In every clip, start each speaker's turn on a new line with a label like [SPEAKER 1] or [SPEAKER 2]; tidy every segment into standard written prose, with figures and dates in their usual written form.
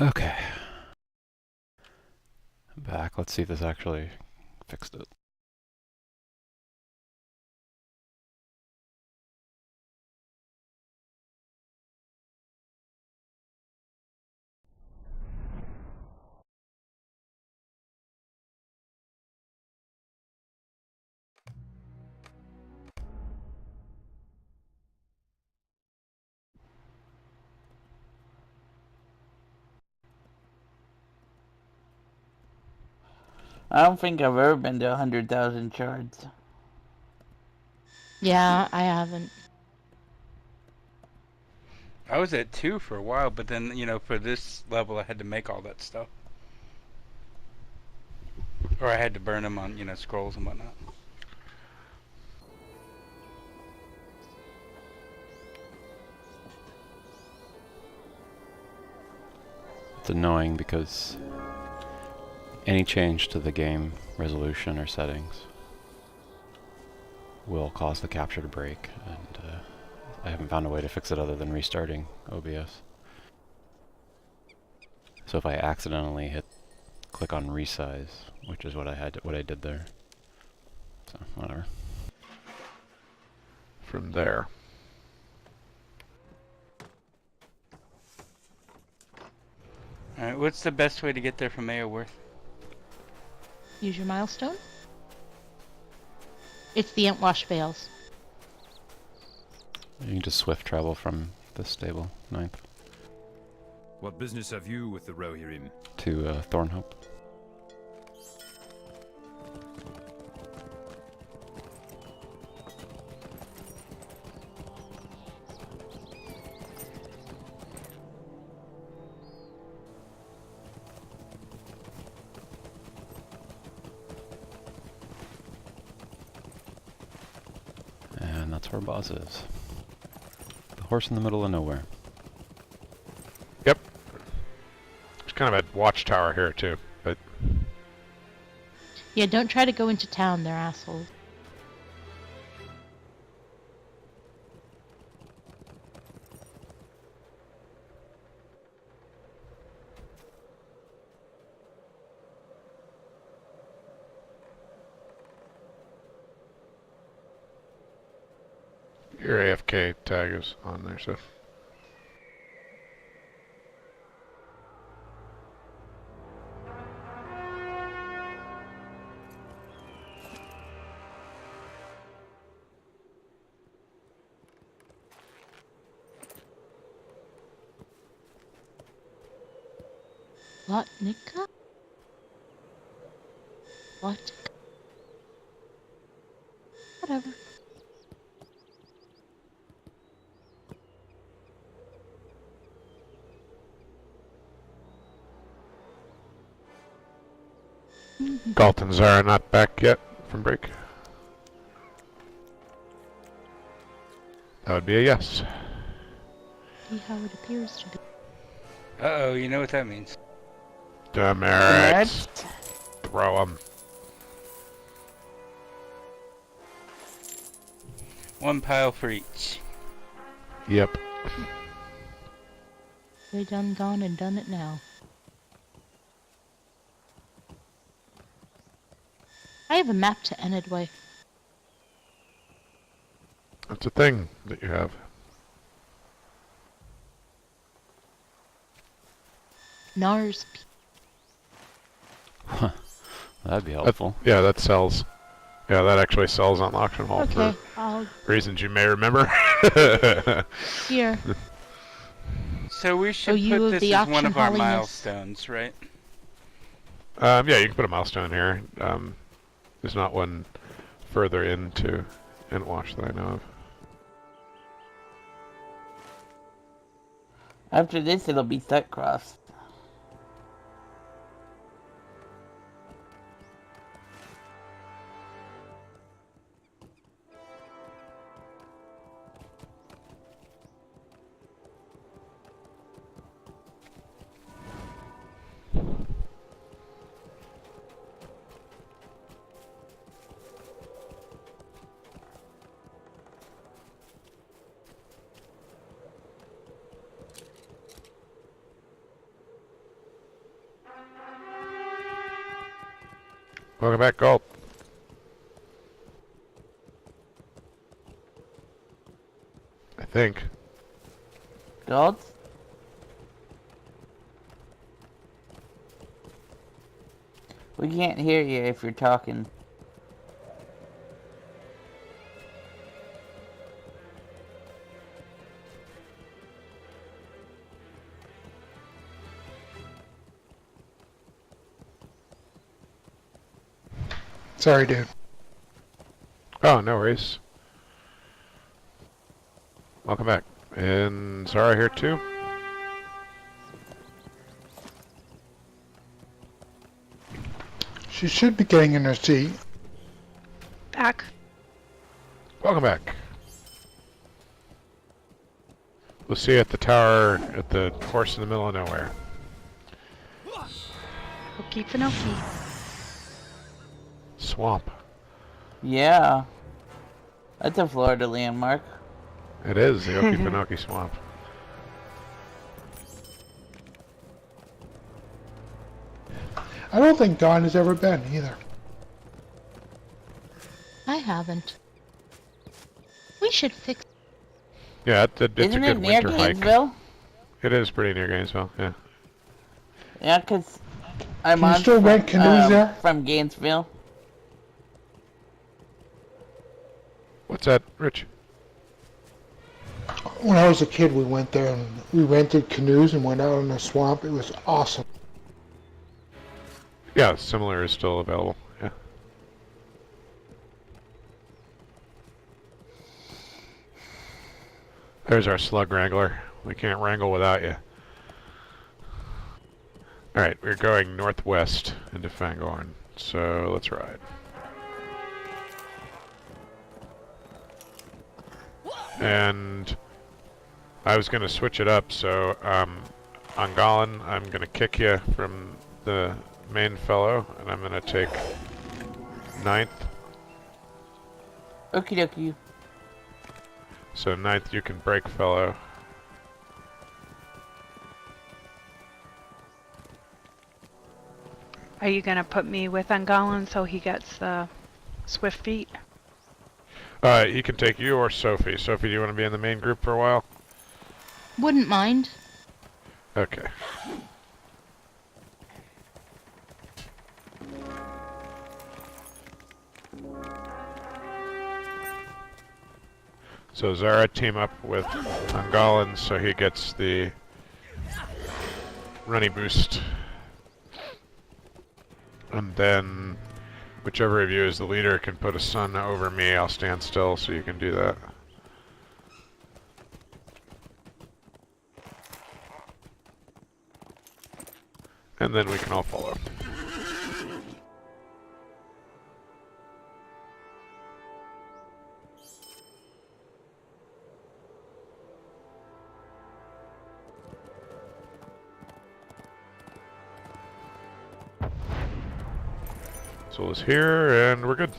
[SPEAKER 1] Okay. I'm back. Let's see if this actually fixed it.
[SPEAKER 2] I don't think I've ever been to 100,000 shards.
[SPEAKER 3] Yeah, I haven't. I was at 2 for a while, but then, you know, for this level I had to make all that stuff. Or I had to burn them on, you know, scrolls and whatnot.
[SPEAKER 1] It's annoying because any change to the game resolution or settings will cause the capture to break, and I haven't found a way to fix it other than restarting OBS. So if I accidentally click on resize, which is what I did there. So whatever.
[SPEAKER 4] From there.
[SPEAKER 3] Alright, what's the best way to get there from Aoworth?
[SPEAKER 5] Use your milestone. It's the Entwash Vales.
[SPEAKER 1] You can just swift travel from this stable, 9th,
[SPEAKER 6] What business have you with the Rohirrim?
[SPEAKER 1] to Thornhope. And that's where our boss is. The horse in the middle of nowhere.
[SPEAKER 4] Yep. There's kind of a watchtower here too, but
[SPEAKER 5] Yeah, don't try to go into town, they're assholes.
[SPEAKER 4] your AFK tag is on there, so.
[SPEAKER 5] Lotnica? What? Whatever.
[SPEAKER 4] Galt and Zara not back yet from break. That would be a yes.
[SPEAKER 5] See how it appears to be.
[SPEAKER 3] Uh-oh, you know what that means.
[SPEAKER 4] Demerits. Throw them.
[SPEAKER 3] One pile for each.
[SPEAKER 4] Yep.
[SPEAKER 5] They done gone and done it now. I have a map to Enedway.
[SPEAKER 4] That's a thing that you have.
[SPEAKER 5] Nars.
[SPEAKER 1] Huh. That'd be helpful.
[SPEAKER 4] Yeah, that sells. Yeah, that actually sells on the auction hall
[SPEAKER 5] Okay,
[SPEAKER 4] for
[SPEAKER 5] I'll
[SPEAKER 4] reasons you may remember.
[SPEAKER 5] here.
[SPEAKER 3] So we should
[SPEAKER 5] you
[SPEAKER 3] put
[SPEAKER 5] of
[SPEAKER 3] this
[SPEAKER 5] the
[SPEAKER 3] as one
[SPEAKER 5] auction
[SPEAKER 3] of our
[SPEAKER 5] holiness.
[SPEAKER 3] milestones, right?
[SPEAKER 4] Yeah, you can put a milestone here. There's not one further into Entwash that I know of.
[SPEAKER 2] After this, it'll be Sutcross.
[SPEAKER 4] Welcome back, Galt. I think.
[SPEAKER 2] Gold? We can't hear you if you're talking.
[SPEAKER 7] Sorry, dude.
[SPEAKER 4] Oh, no worries. Welcome back. And Zara here too.
[SPEAKER 7] She should be getting in her seat.
[SPEAKER 8] Back.
[SPEAKER 4] Welcome back. We'll see you at the tower at the horse in the middle of nowhere.
[SPEAKER 8] Okie Finoki.
[SPEAKER 4] Swamp.
[SPEAKER 2] Yeah. That's a Florida landmark.
[SPEAKER 4] It is the Okefenokee Swamp.
[SPEAKER 7] I don't think Dawn has ever been either.
[SPEAKER 5] I haven't. We should fix.
[SPEAKER 4] Yeah, it's a
[SPEAKER 2] Isn't it
[SPEAKER 4] good
[SPEAKER 2] near
[SPEAKER 4] winter hike.
[SPEAKER 2] Gainesville?
[SPEAKER 4] It is pretty near Gainesville, yeah.
[SPEAKER 2] Yeah, 'cause I'm
[SPEAKER 7] Can you
[SPEAKER 2] on
[SPEAKER 7] still rent canoes there?
[SPEAKER 2] from Gainesville.
[SPEAKER 4] What's that, Rich?
[SPEAKER 7] When I was a kid, we went there and we rented canoes and went out in the swamp. It was awesome.
[SPEAKER 4] Yeah, similar is still available, yeah. There's our slug wrangler. We can't wrangle without you. Alright, we're going northwest into Fangorn, so let's ride. And I was going to switch it up, so on Golan, I'm going to kick you from the main fellow, and I'm going to take 9th.
[SPEAKER 2] Okie dokie.
[SPEAKER 4] So 9th, you can break fellow.
[SPEAKER 8] Are you gonna put me with Angalan so he gets the swift feet?
[SPEAKER 4] He can take you or Sophie. Sophie, do you want to be in the main group for a while?
[SPEAKER 5] Wouldn't mind.
[SPEAKER 4] Okay. So Zara team up with Angalan so he gets the runny boost. And then whichever of you is the leader can put a sun over me. I'll stand still so you can do that. And then we can all follow. So it's here, and we're good.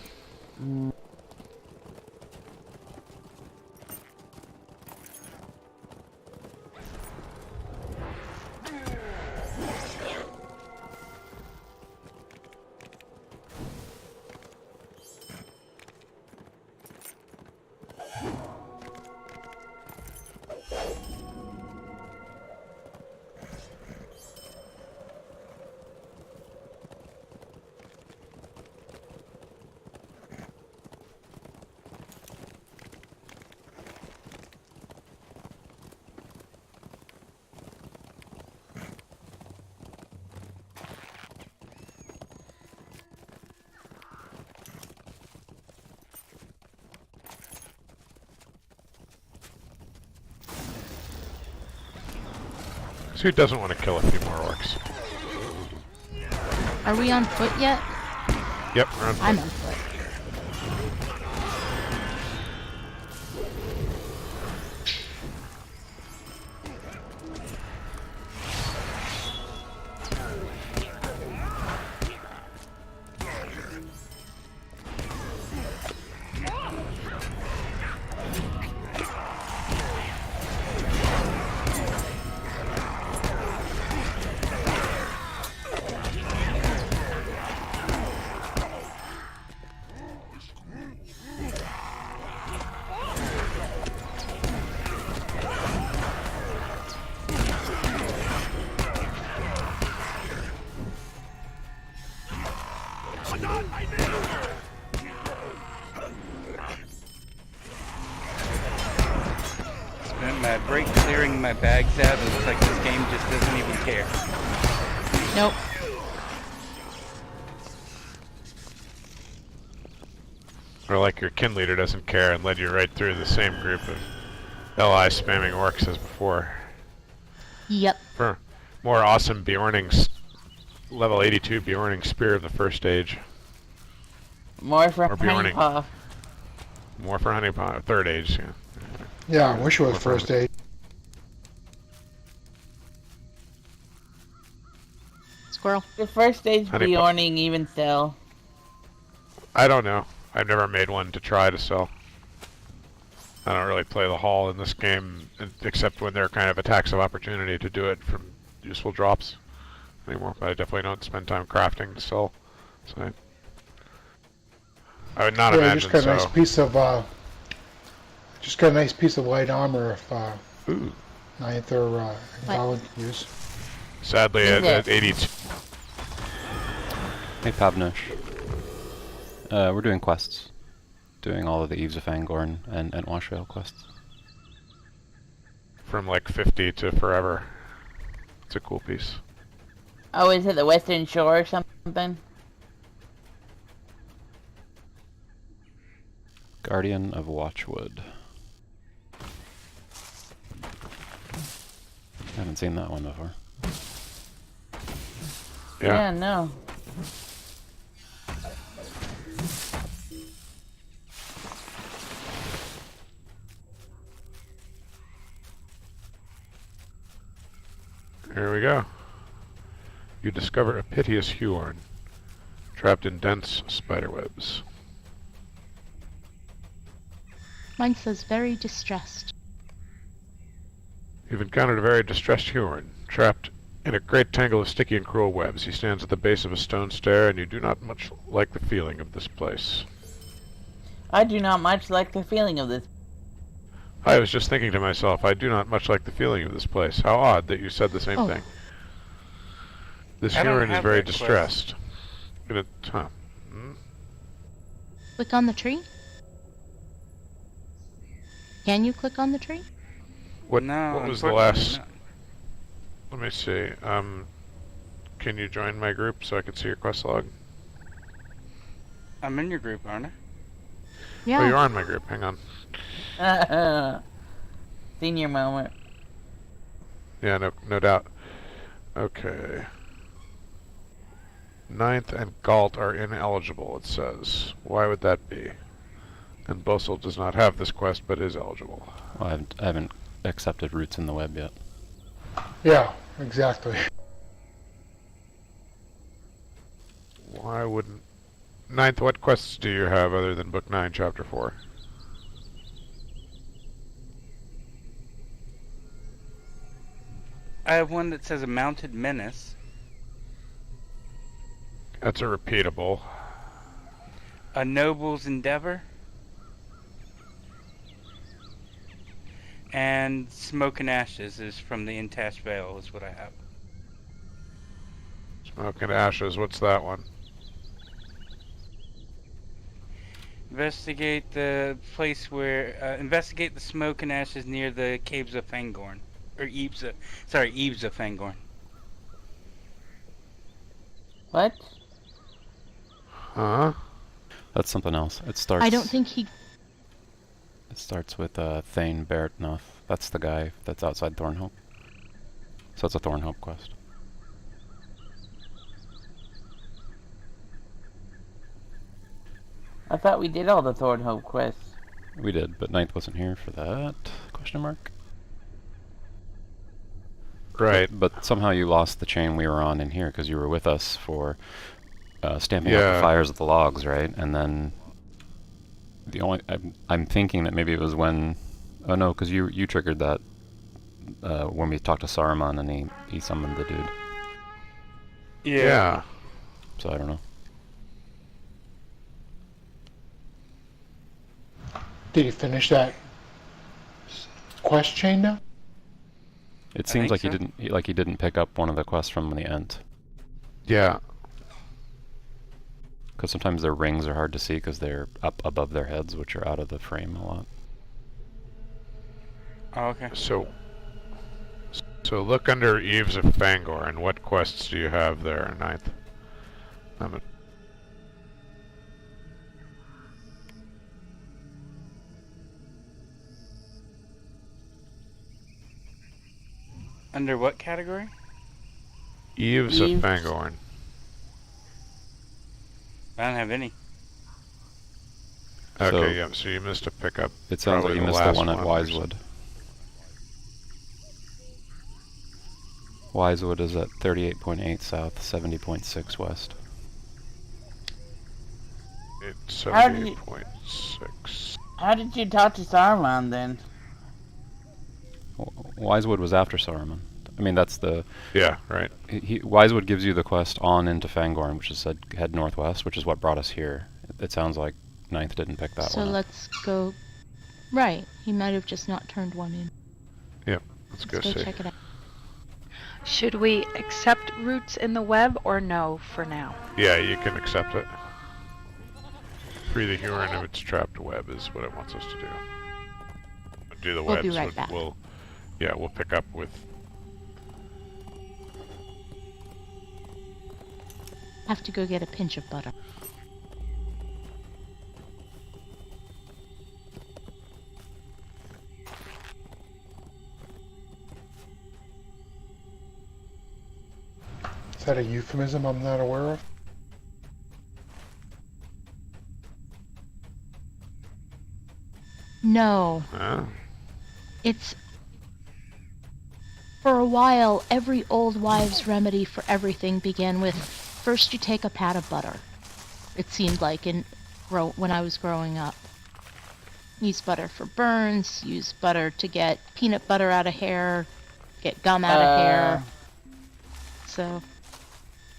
[SPEAKER 4] So who doesn't want to kill a few more orcs?
[SPEAKER 5] Are we on foot yet?
[SPEAKER 4] Yep, we're on foot.
[SPEAKER 5] I'm on foot.
[SPEAKER 3] Spent my break clearing my bags out. It looks like this game just doesn't even care.
[SPEAKER 5] Nope.
[SPEAKER 4] Or like your kin leader doesn't care and led you right through the same group of LI spamming orcs as before.
[SPEAKER 5] Yep.
[SPEAKER 4] For more awesome Bjorning, level 82 Bjorning Spear of the first age.
[SPEAKER 2] More for
[SPEAKER 4] Or Bjorning.
[SPEAKER 2] Honeypaw.
[SPEAKER 4] More for Honeypot, third age, yeah.
[SPEAKER 7] Yeah, I wish it was
[SPEAKER 4] More for
[SPEAKER 7] first aid.
[SPEAKER 5] Squirrel.
[SPEAKER 2] The first stage
[SPEAKER 4] Honeypaw.
[SPEAKER 2] Bjorning even sell.
[SPEAKER 4] I don't know. I've never made one to try to sell. I don't really play the Hall in this game, except when there are kind of attacks of opportunity to do it from useful drops anymore. But I definitely don't spend time crafting to sell. So I would not
[SPEAKER 7] Yeah,
[SPEAKER 4] imagine
[SPEAKER 7] just got a nice
[SPEAKER 4] so.
[SPEAKER 7] piece of just got a nice piece of light armor if
[SPEAKER 4] Ooh.
[SPEAKER 7] Ninth or Golem can use.
[SPEAKER 4] Sadly, at 82.
[SPEAKER 1] Hey Pavnish. We're doing quests. Doing all of the Eaves of Fangorn and Entwash Vale quests.
[SPEAKER 4] From like 50 to forever. It's a cool piece.
[SPEAKER 2] Oh, is it the Western Shore or something?
[SPEAKER 1] Guardian of Watchwood. I haven't seen that one before.
[SPEAKER 4] Yeah.
[SPEAKER 2] No.
[SPEAKER 4] Here we go. You discover a piteous Huorn, trapped in dense spiderwebs.
[SPEAKER 5] Mine says very distressed.
[SPEAKER 4] You've encountered a very distressed Huorn, trapped in a great tangle of sticky and cruel webs. He stands at the base of a stone stair, and you do not much like the feeling of this place.
[SPEAKER 2] I do not much like the feeling of this.
[SPEAKER 4] I was just thinking to myself, I do not much like the feeling of this place. How odd that you said the same
[SPEAKER 5] Oh.
[SPEAKER 4] thing. This
[SPEAKER 3] I don't
[SPEAKER 4] Huorn is
[SPEAKER 3] have
[SPEAKER 4] very
[SPEAKER 3] that quest.
[SPEAKER 4] distressed. Huh.
[SPEAKER 5] Click on the tree. Can you click on the tree?
[SPEAKER 4] What
[SPEAKER 3] No,
[SPEAKER 4] was the
[SPEAKER 3] unfortunately
[SPEAKER 4] last...
[SPEAKER 3] not.
[SPEAKER 4] Let me see. Can you join my group so I can see your quest log?
[SPEAKER 3] I'm in your group, aren't I?
[SPEAKER 5] Yeah.
[SPEAKER 4] Oh, you're on my group. Hang on.
[SPEAKER 2] Senior moment.
[SPEAKER 4] Yeah, no doubt. Okay. Ninth and Galt are ineligible, it says. Why would that be? And Bossel does not have this quest, but is eligible.
[SPEAKER 1] Well, I haven't accepted roots in the web yet.
[SPEAKER 7] Yeah, exactly.
[SPEAKER 4] Why wouldn't... Ninth, what quests do you have other than Book 9, Chapter 4?
[SPEAKER 3] I have one that says a mounted menace,
[SPEAKER 4] That's a repeatable.
[SPEAKER 3] a noble's endeavor, and smoke and ashes is from the Entwash Vale is what I have.
[SPEAKER 4] Smoke and Ashes, what's that one?
[SPEAKER 3] Investigate the place where investigate the smoke and ashes near the caves of Fangorn, or Eaves of Fangorn.
[SPEAKER 2] What?
[SPEAKER 4] Huh?
[SPEAKER 1] That's something else. It starts.
[SPEAKER 5] I don't think he...
[SPEAKER 1] It starts with Thane Bairtnoth. That's the guy that's outside Thornhope. So it's a Thornhope quest.
[SPEAKER 2] I thought we did all the Thornhope quests.
[SPEAKER 1] We did, but Ninth wasn't here for that? Question mark.
[SPEAKER 4] Right.
[SPEAKER 1] But somehow you lost the chain we were on in here because you were with us for stamping out
[SPEAKER 4] Yeah.
[SPEAKER 1] the fires of the logs, right? And then the only I'm thinking that maybe it was when no, because you triggered that when we talked to Saruman and he summoned the dude.
[SPEAKER 4] Yeah.
[SPEAKER 1] So I don't know.
[SPEAKER 7] Did you finish that quest chain now?
[SPEAKER 1] It
[SPEAKER 3] I
[SPEAKER 1] seems
[SPEAKER 3] think
[SPEAKER 1] like
[SPEAKER 3] so.
[SPEAKER 1] he didn't pick up one of the quests from the Ent.
[SPEAKER 4] Yeah.
[SPEAKER 1] Because sometimes their rings are hard to see because they're up above their heads, which are out of the frame a lot.
[SPEAKER 3] Oh, okay.
[SPEAKER 4] So look under Eaves of Fangorn. What quests do you have there, Ninth?
[SPEAKER 3] Under what category?
[SPEAKER 4] Eaves of
[SPEAKER 2] Eaves.
[SPEAKER 4] Fangorn.
[SPEAKER 3] I don't have any.
[SPEAKER 1] So
[SPEAKER 4] Okay, yeah, so you missed a pickup.
[SPEAKER 1] it sounds like
[SPEAKER 4] Probably
[SPEAKER 1] you
[SPEAKER 4] the
[SPEAKER 1] missed the
[SPEAKER 4] last
[SPEAKER 1] one at
[SPEAKER 4] or something.
[SPEAKER 1] Wisewood. Wisewood is at 38.8 south, 70.6 west.
[SPEAKER 4] It's
[SPEAKER 2] How did you-
[SPEAKER 4] 78.6.
[SPEAKER 2] How did you talk to Saruman then?
[SPEAKER 1] Wisewood was after Saruman. I mean, that's the...
[SPEAKER 4] Yeah, right.
[SPEAKER 1] Wisewood gives you the quest on into Fangorn, which is said head northwest, which is what brought us here. It sounds like Ninth didn't pick that
[SPEAKER 5] So
[SPEAKER 1] one up.
[SPEAKER 5] let's go. Right. He might have just not turned one in.
[SPEAKER 4] Let's go
[SPEAKER 5] Let's go
[SPEAKER 4] see.
[SPEAKER 5] check it out.
[SPEAKER 8] Should we accept routes in the web or no for now?
[SPEAKER 4] Yeah, you can accept it. Free the Huron of its trapped web is what it wants us to do. Do the
[SPEAKER 5] We'll
[SPEAKER 4] web,
[SPEAKER 5] be
[SPEAKER 4] so
[SPEAKER 5] right back.
[SPEAKER 4] we'll pick up with...
[SPEAKER 5] Have to go get a pinch of butter.
[SPEAKER 7] Is that a euphemism I'm not aware of?
[SPEAKER 5] No.
[SPEAKER 4] Oh.
[SPEAKER 5] It's... For a while, every old wives' remedy for everything began with, first you take a pat of butter. It seemed like when I was growing up. Use butter for burns, use butter to get peanut butter out of hair, get gum out of hair. So,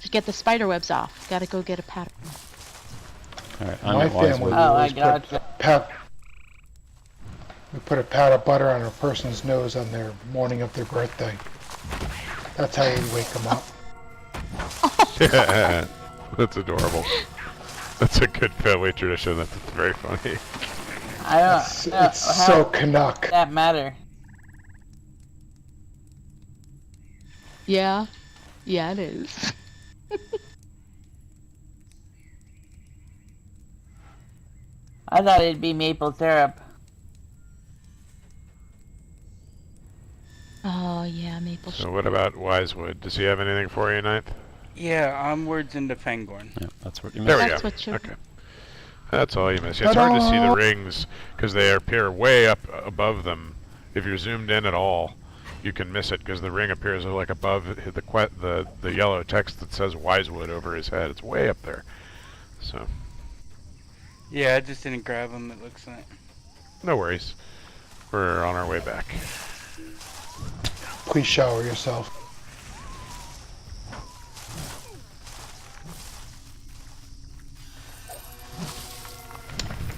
[SPEAKER 5] to get the spider webs off, gotta go get a pat.
[SPEAKER 1] Alright, I'm
[SPEAKER 7] My
[SPEAKER 1] at
[SPEAKER 7] family
[SPEAKER 1] Wisewood.
[SPEAKER 2] Oh, I
[SPEAKER 7] always
[SPEAKER 2] gotcha.
[SPEAKER 7] we put a pat of butter on a person's nose on their morning of their birthday. That's how we wake them up.
[SPEAKER 4] That's adorable. That's a good family tradition. That's very funny.
[SPEAKER 2] I don't
[SPEAKER 7] It's,
[SPEAKER 2] know
[SPEAKER 7] it's
[SPEAKER 2] how
[SPEAKER 7] so Canuck.
[SPEAKER 2] that matter.
[SPEAKER 5] Yeah. Yeah, it is.
[SPEAKER 2] I thought it'd be maple syrup.
[SPEAKER 5] Oh, yeah, maple
[SPEAKER 4] So what about Wisewood? Does he have anything for you, Ninth?
[SPEAKER 3] Yeah, onwards into Fangorn.
[SPEAKER 1] Yeah, that's what you
[SPEAKER 4] There
[SPEAKER 1] missed.
[SPEAKER 4] we
[SPEAKER 5] That's
[SPEAKER 4] go.
[SPEAKER 5] what you're...
[SPEAKER 4] Okay. That's all you miss. Yeah, it's hard to see the rings because they appear way up above them. If you're zoomed in at all, you can miss it because the ring appears like above the yellow text that says Wisewood over his head. It's way up there. So,
[SPEAKER 3] Yeah, I just didn't grab them, it looks like.
[SPEAKER 4] no worries. We're on our way back.
[SPEAKER 7] Please shower yourself.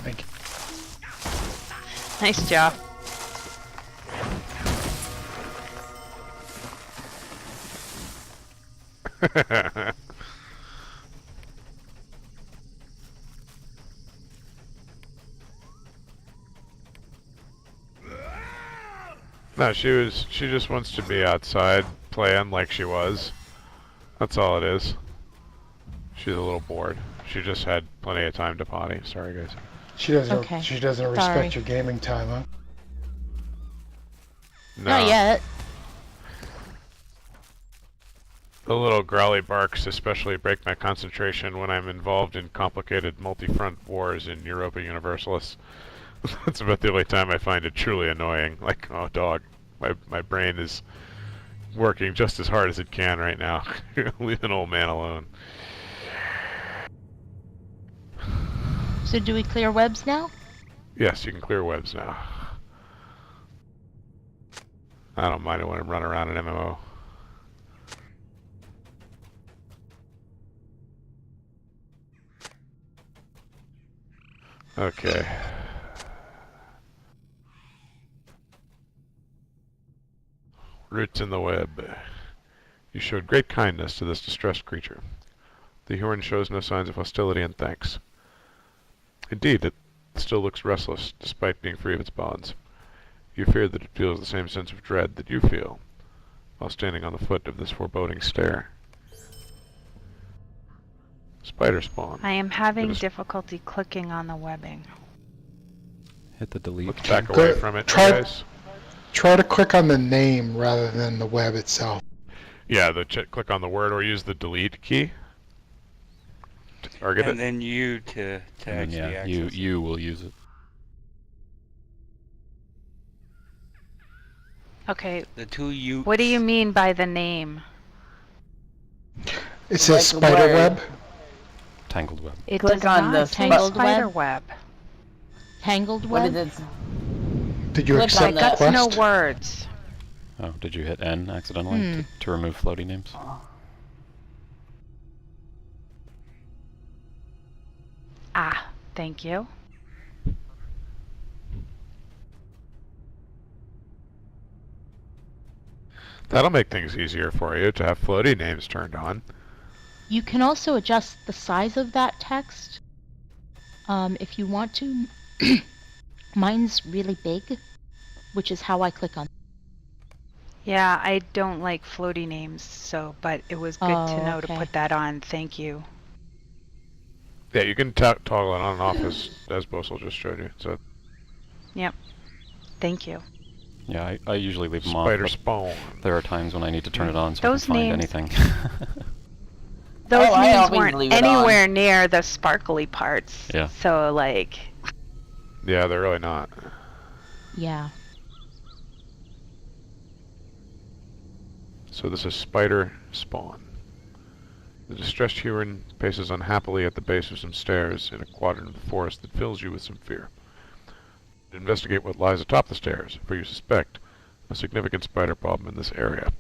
[SPEAKER 7] Thank you.
[SPEAKER 8] Nice job.
[SPEAKER 4] No, she just wants to be outside playing like she was. That's all it is. She's a little bored. She just had plenty of time to potty. Sorry, guys.
[SPEAKER 7] She doesn't.
[SPEAKER 5] Okay.
[SPEAKER 7] She doesn't
[SPEAKER 5] Sorry.
[SPEAKER 7] respect your gaming time, huh?
[SPEAKER 4] No.
[SPEAKER 5] Not yet.
[SPEAKER 4] The little growly barks especially break my concentration when I'm involved in complicated multi-front wars in Europa Universalis. That's about the only time I find it truly annoying. Like, oh dog, my brain is working just as hard as it can right now. Leave an old man alone.
[SPEAKER 5] So do we clear webs now?
[SPEAKER 4] Yes, you can clear webs now. I don't mind it when I'm running around an MMO. Okay. Roots in the web. You showed great kindness to this distressed creature. The Huron shows no signs of hostility and thanks. Indeed, it still looks restless, despite being free of its bonds. You fear that it feels the same sense of dread that you feel, while standing on the foot of this foreboding stair. Spider spawn.
[SPEAKER 8] I am having
[SPEAKER 4] It is-
[SPEAKER 8] difficulty clicking on the webbing.
[SPEAKER 1] Hit the delete.
[SPEAKER 4] Let's back
[SPEAKER 7] Good.
[SPEAKER 4] away from it,
[SPEAKER 7] Try-
[SPEAKER 4] guys.
[SPEAKER 7] Try to click on the name rather than the web itself.
[SPEAKER 4] Yeah, click on the word or use the delete key. To target
[SPEAKER 3] And
[SPEAKER 4] it.
[SPEAKER 3] then you to
[SPEAKER 1] And then,
[SPEAKER 3] actually
[SPEAKER 1] yeah,
[SPEAKER 3] access it.
[SPEAKER 1] you will use it.
[SPEAKER 8] Okay,
[SPEAKER 3] The two you.
[SPEAKER 8] what do you mean by the name?
[SPEAKER 7] It says
[SPEAKER 2] Like
[SPEAKER 7] spider
[SPEAKER 2] where-
[SPEAKER 7] web.
[SPEAKER 1] Tangled web.
[SPEAKER 8] It
[SPEAKER 2] Click
[SPEAKER 8] does
[SPEAKER 2] on the
[SPEAKER 8] not say
[SPEAKER 5] Tangled
[SPEAKER 8] spider
[SPEAKER 5] web?
[SPEAKER 8] web.
[SPEAKER 5] Tangled
[SPEAKER 2] What
[SPEAKER 5] web?
[SPEAKER 2] is it?
[SPEAKER 7] Did you
[SPEAKER 2] Click
[SPEAKER 7] accept
[SPEAKER 2] on
[SPEAKER 7] the
[SPEAKER 8] I
[SPEAKER 2] that.
[SPEAKER 8] got no
[SPEAKER 7] quest?
[SPEAKER 8] words.
[SPEAKER 1] Oh, did you hit N accidentally to remove floaty names?
[SPEAKER 8] Ah, thank you.
[SPEAKER 4] That'll make things easier for you to have floaty names turned on.
[SPEAKER 5] You can also adjust the size of that text if you want to. Mine's really big, which is how I click on.
[SPEAKER 8] Yeah, I don't like floaty names, but it was good to
[SPEAKER 5] Oh,
[SPEAKER 8] know to
[SPEAKER 5] okay.
[SPEAKER 8] put that on. Thank you.
[SPEAKER 4] Yeah, you can toggle it on and off as Bosel just showed you. So
[SPEAKER 8] Yep. Thank you.
[SPEAKER 1] Yeah, I usually leave them off.
[SPEAKER 4] spider
[SPEAKER 1] But
[SPEAKER 4] spawn.
[SPEAKER 1] there are times when I need to turn it on so
[SPEAKER 8] Those
[SPEAKER 1] I can find
[SPEAKER 8] names-
[SPEAKER 1] anything.
[SPEAKER 8] Those
[SPEAKER 2] I
[SPEAKER 8] names
[SPEAKER 2] always
[SPEAKER 8] weren't
[SPEAKER 2] leave it on.
[SPEAKER 8] anywhere near the sparkly parts.
[SPEAKER 1] Yeah.
[SPEAKER 8] So like,
[SPEAKER 4] Yeah, they're really not.
[SPEAKER 5] Yeah.
[SPEAKER 4] So this is spider spawn. The distressed Huron paces unhappily at the base of some stairs in a quadrant of the forest that fills you with some fear. Investigate what lies atop the stairs, for you suspect a significant spider problem in this area.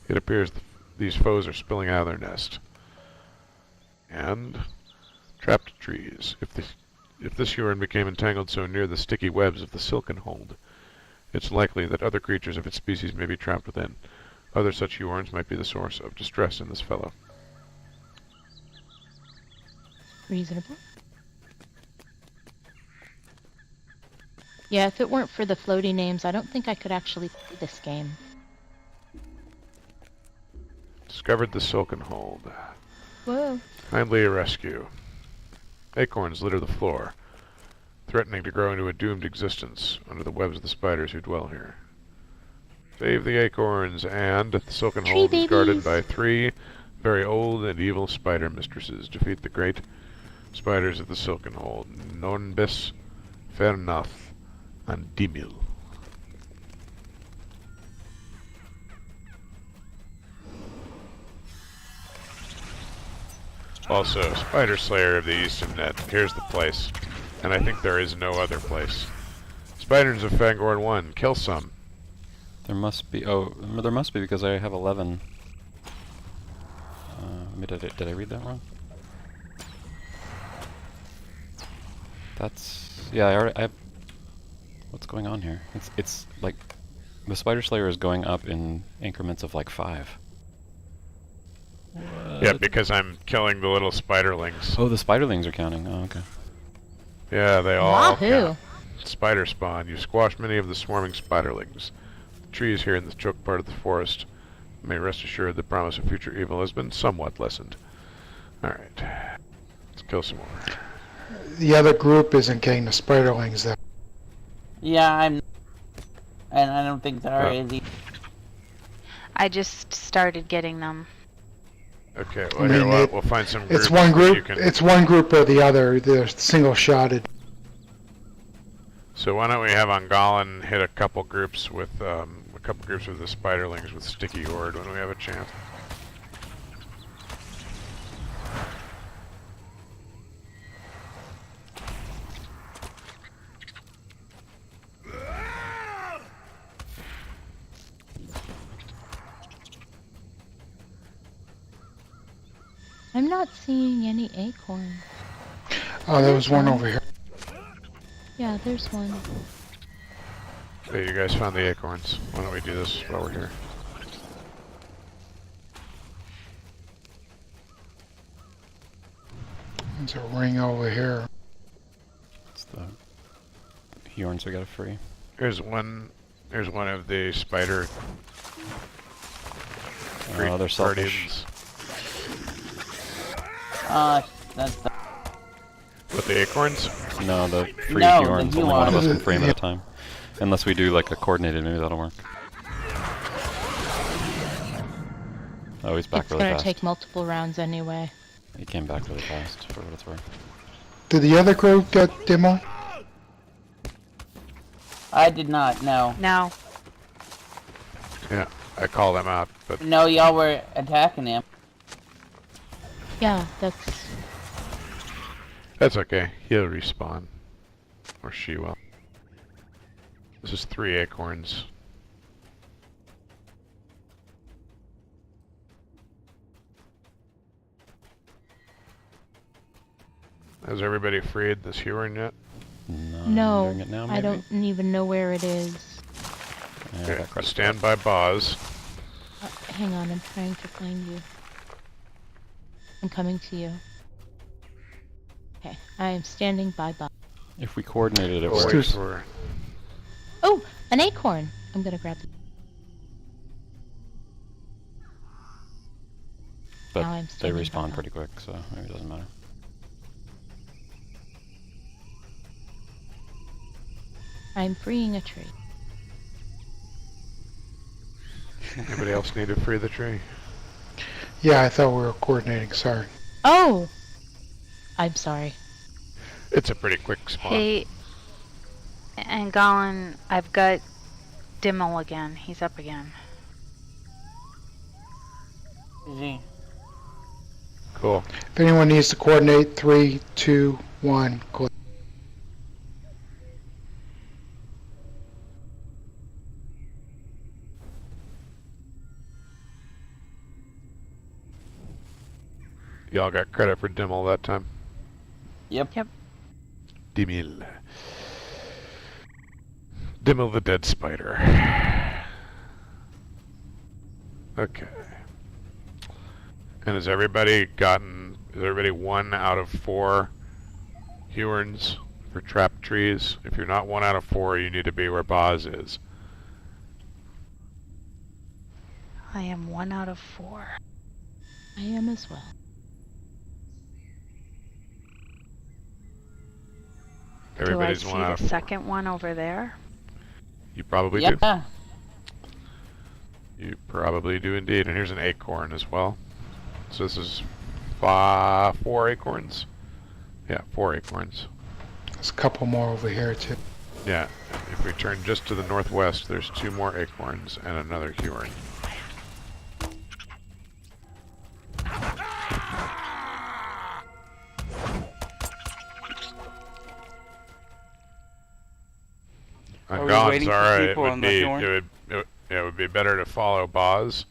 [SPEAKER 4] It appears these foes are spilling out of their nest. And trapped trees. If this Huron became entangled so near the sticky webs of the silken hold, it's likely that other creatures of its species may be trapped within. Other such Hurons might be the source of distress in this fellow.
[SPEAKER 5] Reasonable. Yeah, if it weren't for the floaty names, I don't think I could actually play this game.
[SPEAKER 4] Discovered the silken hold.
[SPEAKER 5] Whoa.
[SPEAKER 4] Kindly rescue. Acorns litter the floor, threatening to grow into a doomed existence under the webs of the spiders who dwell here. Save the acorns, and the silken
[SPEAKER 5] Tree
[SPEAKER 4] hold is guarded
[SPEAKER 5] babies.
[SPEAKER 4] by 3 very old and evil spider mistresses. Defeat the great spiders of the silken hold. Nornbis, Fernath, and Dimil. Also, Spider Slayer of the Eastern Net. Here's the place. And I think there is no other place. Spiders of Fangorn 1. Kill some.
[SPEAKER 1] There must be. Oh, there must be because I have 11. Did I read that wrong? That's yeah. I have. What's going on here? It's like the Spider Slayer is going up in increments of like 5.
[SPEAKER 4] Yeah, because I'm killing the little spiderlings.
[SPEAKER 1] Oh, the spiderlings are counting. Oh, okay.
[SPEAKER 4] Yeah, they all
[SPEAKER 5] Wahoo!
[SPEAKER 4] count. Spider spawn. You squash many of the swarming spiderlings. The trees here in the choked part of the forest. You may rest assured the promise of future evil has been somewhat lessened. Alright. Let's kill some more.
[SPEAKER 7] The other group isn't getting the spiderlings though.
[SPEAKER 2] Yeah, and I don't think there
[SPEAKER 4] Oh.
[SPEAKER 2] is.
[SPEAKER 8] I just started getting them.
[SPEAKER 4] Okay,
[SPEAKER 7] I
[SPEAKER 4] well here
[SPEAKER 7] mean,
[SPEAKER 4] we'll find some groups
[SPEAKER 7] It's one
[SPEAKER 4] that you
[SPEAKER 7] group.
[SPEAKER 4] can...
[SPEAKER 7] It's one group or the other. They're single-shotted.
[SPEAKER 4] So why don't we have Angalan hit a couple groups with the spiderlings with Sticky Horde when we have a chance.
[SPEAKER 5] I'm not seeing any acorn.
[SPEAKER 7] Oh, there was one over here.
[SPEAKER 5] Yeah, there's one.
[SPEAKER 4] Hey, you guys found the acorns. Why don't we do this while we're here?
[SPEAKER 7] There's a ring over here.
[SPEAKER 1] It's the Hjorns we got free.
[SPEAKER 4] Here's one of the spider
[SPEAKER 1] Oh, they're selfish.
[SPEAKER 4] guardians.
[SPEAKER 2] That's the.
[SPEAKER 4] With the acorns?
[SPEAKER 1] No, the free
[SPEAKER 2] No, the
[SPEAKER 1] Hjorns. Only one of us can
[SPEAKER 7] Hjorns.
[SPEAKER 1] free them at a time. Unless we do like a coordinated, maybe that'll work. Oh, he's back
[SPEAKER 5] It's
[SPEAKER 1] really
[SPEAKER 5] gonna
[SPEAKER 1] fast.
[SPEAKER 5] take multiple rounds anyway.
[SPEAKER 1] He came back really fast, for what it's worth.
[SPEAKER 7] Did the other crew get demo?
[SPEAKER 2] I did not, no.
[SPEAKER 8] No.
[SPEAKER 4] Yeah, I call them out, but
[SPEAKER 2] No, y'all were attacking him.
[SPEAKER 5] Yeah,
[SPEAKER 4] that's okay. He'll respawn. Or she will. This is 3 acorns. Has everybody freed this Huron yet?
[SPEAKER 1] No,
[SPEAKER 5] no.
[SPEAKER 1] doing it now,
[SPEAKER 5] I
[SPEAKER 1] maybe?
[SPEAKER 5] don't even know where it is.
[SPEAKER 1] Yeah, I
[SPEAKER 4] Okay,
[SPEAKER 1] got credit
[SPEAKER 4] stand by Boz.
[SPEAKER 5] Hang on, I'm trying to find you. I'm coming to you. Okay, I am standing by Bob.
[SPEAKER 1] If we coordinated it,
[SPEAKER 7] Let's
[SPEAKER 1] works.
[SPEAKER 7] do-
[SPEAKER 4] For
[SPEAKER 5] Oh, an acorn! I'm gonna grab it.
[SPEAKER 1] But
[SPEAKER 5] Now I'm
[SPEAKER 1] they
[SPEAKER 5] standing by
[SPEAKER 1] respawn
[SPEAKER 5] Bob.
[SPEAKER 1] pretty quick, so maybe it doesn't matter.
[SPEAKER 5] I'm freeing a tree.
[SPEAKER 4] anybody else need to free the tree?
[SPEAKER 7] Yeah, I thought we were coordinating, sorry.
[SPEAKER 5] Oh! I'm sorry.
[SPEAKER 4] It's a pretty quick spawn.
[SPEAKER 8] Hey, and Gollin, I've got Dimmel again. He's up again.
[SPEAKER 2] Is he?
[SPEAKER 4] Cool.
[SPEAKER 7] If anyone needs to coordinate, 3, 2, 1, click.
[SPEAKER 4] Y'all got credit for Dimmel that time.
[SPEAKER 2] Yep.
[SPEAKER 4] Dimmel. Dimmel the dead spider. Okay. And is everybody 1 out of 4 Hurons for trap trees? If you're not 1 out of 4, you need to be where Boz is.
[SPEAKER 8] I am 1 out of 4.
[SPEAKER 5] I am as well.
[SPEAKER 4] Everybody's
[SPEAKER 8] Do I
[SPEAKER 4] 1
[SPEAKER 8] see
[SPEAKER 4] out
[SPEAKER 8] the
[SPEAKER 4] of 4.
[SPEAKER 8] second one over there?
[SPEAKER 4] You probably do.
[SPEAKER 2] Yeah.
[SPEAKER 4] You probably do indeed. And here's an acorn as well. So this is 4 acorns. Yeah, 4 acorns.
[SPEAKER 7] There's a couple more over here, too.
[SPEAKER 4] Yeah, if we turn just to the northwest, there's 2 more acorns and another Huron.
[SPEAKER 3] Are
[SPEAKER 4] On
[SPEAKER 3] we
[SPEAKER 4] God's
[SPEAKER 3] waiting for
[SPEAKER 4] Zara,
[SPEAKER 3] people on the Huron?
[SPEAKER 4] it would be better to follow Boz,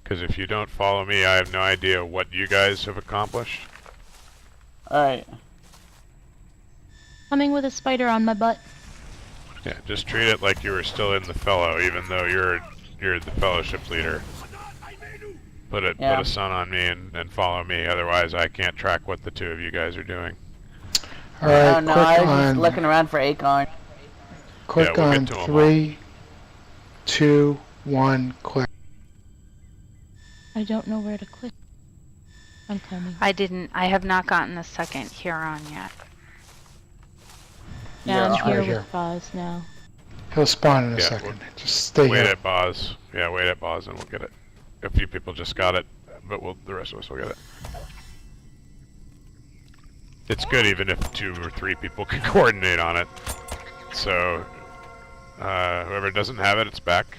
[SPEAKER 4] because if you don't follow me, I have no idea what you guys have accomplished.
[SPEAKER 2] Alright.
[SPEAKER 5] Coming with a spider on my butt.
[SPEAKER 4] Yeah, just treat it like you were still in the fellow, even though you're the fellowship leader. Put a sun on me and follow me. Otherwise, I can't track what the 2 of you guys are doing.
[SPEAKER 7] Alright,
[SPEAKER 2] Oh no,
[SPEAKER 7] quick
[SPEAKER 2] I was
[SPEAKER 7] on,
[SPEAKER 2] just looking around for acorn.
[SPEAKER 7] quick
[SPEAKER 4] Yeah, we'll
[SPEAKER 7] on
[SPEAKER 4] get to 'em all.
[SPEAKER 7] 3, 2, 1, click.
[SPEAKER 5] I don't know where to click. I'm coming.
[SPEAKER 8] I have not gotten the second Huron yet.
[SPEAKER 5] Yeah, I'm
[SPEAKER 7] It's
[SPEAKER 5] here
[SPEAKER 7] right here.
[SPEAKER 5] with Boz now.
[SPEAKER 7] He'll spawn in a
[SPEAKER 4] Yeah,
[SPEAKER 7] second. Just stay
[SPEAKER 4] Wait
[SPEAKER 7] here.
[SPEAKER 4] at Boz. Yeah, wait at Boz and we'll get it. A few people just got it, but the rest of us will get it. It's good even if 2 or 3 people can coordinate on it. So, whoever doesn't have it, it's back.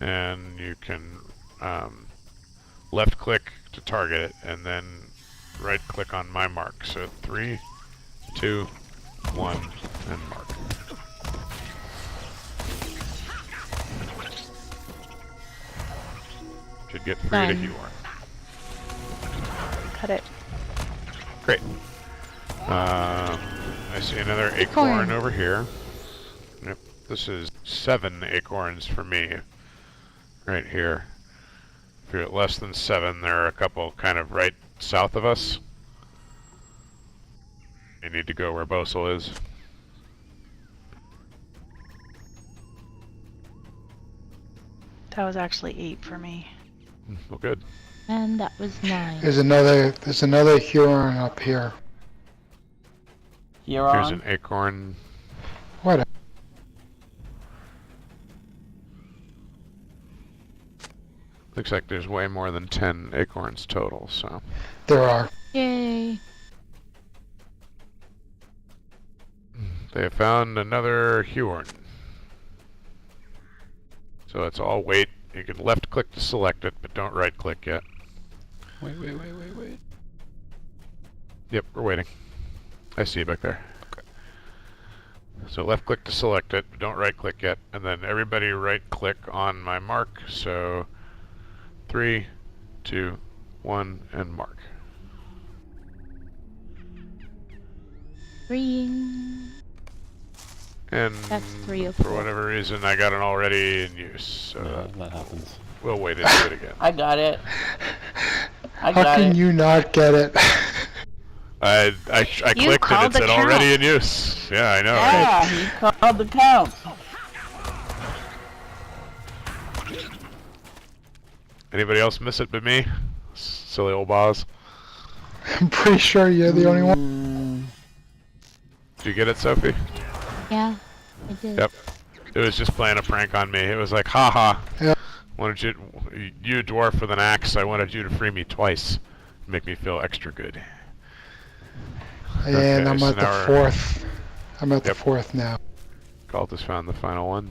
[SPEAKER 4] And you can left click to target it, and then right click on my mark. So 3, 2, 1, and mark. Should get free to
[SPEAKER 5] Done.
[SPEAKER 4] Huron.
[SPEAKER 8] Cut it.
[SPEAKER 4] Great. I see another acorn over here. Yep, this is 7 acorns for me. Right here. If you're at less than 7, there are a couple kind of right south of us. You need to go where Bosel is.
[SPEAKER 8] That was actually 8 for me.
[SPEAKER 4] Well, good.
[SPEAKER 5] And that was 9.
[SPEAKER 7] There's another Huron up here.
[SPEAKER 2] Huron.
[SPEAKER 4] Here's an acorn.
[SPEAKER 7] What?
[SPEAKER 4] Looks like there's way more than 10 acorns total, so.
[SPEAKER 7] There are.
[SPEAKER 5] Yay.
[SPEAKER 4] They have found another Huorn. So let's all wait. You can left click to select it, but don't right click yet.
[SPEAKER 1] Wait.
[SPEAKER 4] Yep, we're waiting. I see you back there.
[SPEAKER 1] Okay.
[SPEAKER 4] So left click to select it, but don't right click yet. And then everybody right click on my mark. So 3, 2, 1, and mark.
[SPEAKER 5] Freeing.
[SPEAKER 4] And
[SPEAKER 5] That's 3 of
[SPEAKER 4] for
[SPEAKER 5] 4.
[SPEAKER 4] whatever reason, I got it already in use. So
[SPEAKER 1] That happens.
[SPEAKER 4] we'll wait and do it again.
[SPEAKER 2] I got it. I
[SPEAKER 7] How
[SPEAKER 2] got
[SPEAKER 7] can
[SPEAKER 2] it.
[SPEAKER 7] you not get it?
[SPEAKER 4] I clicked and
[SPEAKER 8] called
[SPEAKER 4] it
[SPEAKER 8] the
[SPEAKER 4] said
[SPEAKER 8] count.
[SPEAKER 4] already in use. Yeah, I know, right?
[SPEAKER 2] Yeah, he called the count.
[SPEAKER 4] Anybody else miss it but me? Silly old boss.
[SPEAKER 7] I'm pretty sure you're the only one.
[SPEAKER 4] Did you get it, Sophie?
[SPEAKER 5] Yeah, I did.
[SPEAKER 4] Yep. It was just playing a prank on me. It was like, haha.
[SPEAKER 7] Yep.
[SPEAKER 4] Wanted you dwarf with an axe. I wanted you to free me twice. Make me feel extra good.
[SPEAKER 7] And
[SPEAKER 4] Okay,
[SPEAKER 7] I'm
[SPEAKER 4] so
[SPEAKER 7] at the
[SPEAKER 4] now we're-
[SPEAKER 7] 4th. I'm at the
[SPEAKER 4] Yep.
[SPEAKER 7] 4th now.
[SPEAKER 4] Galt has found the final one.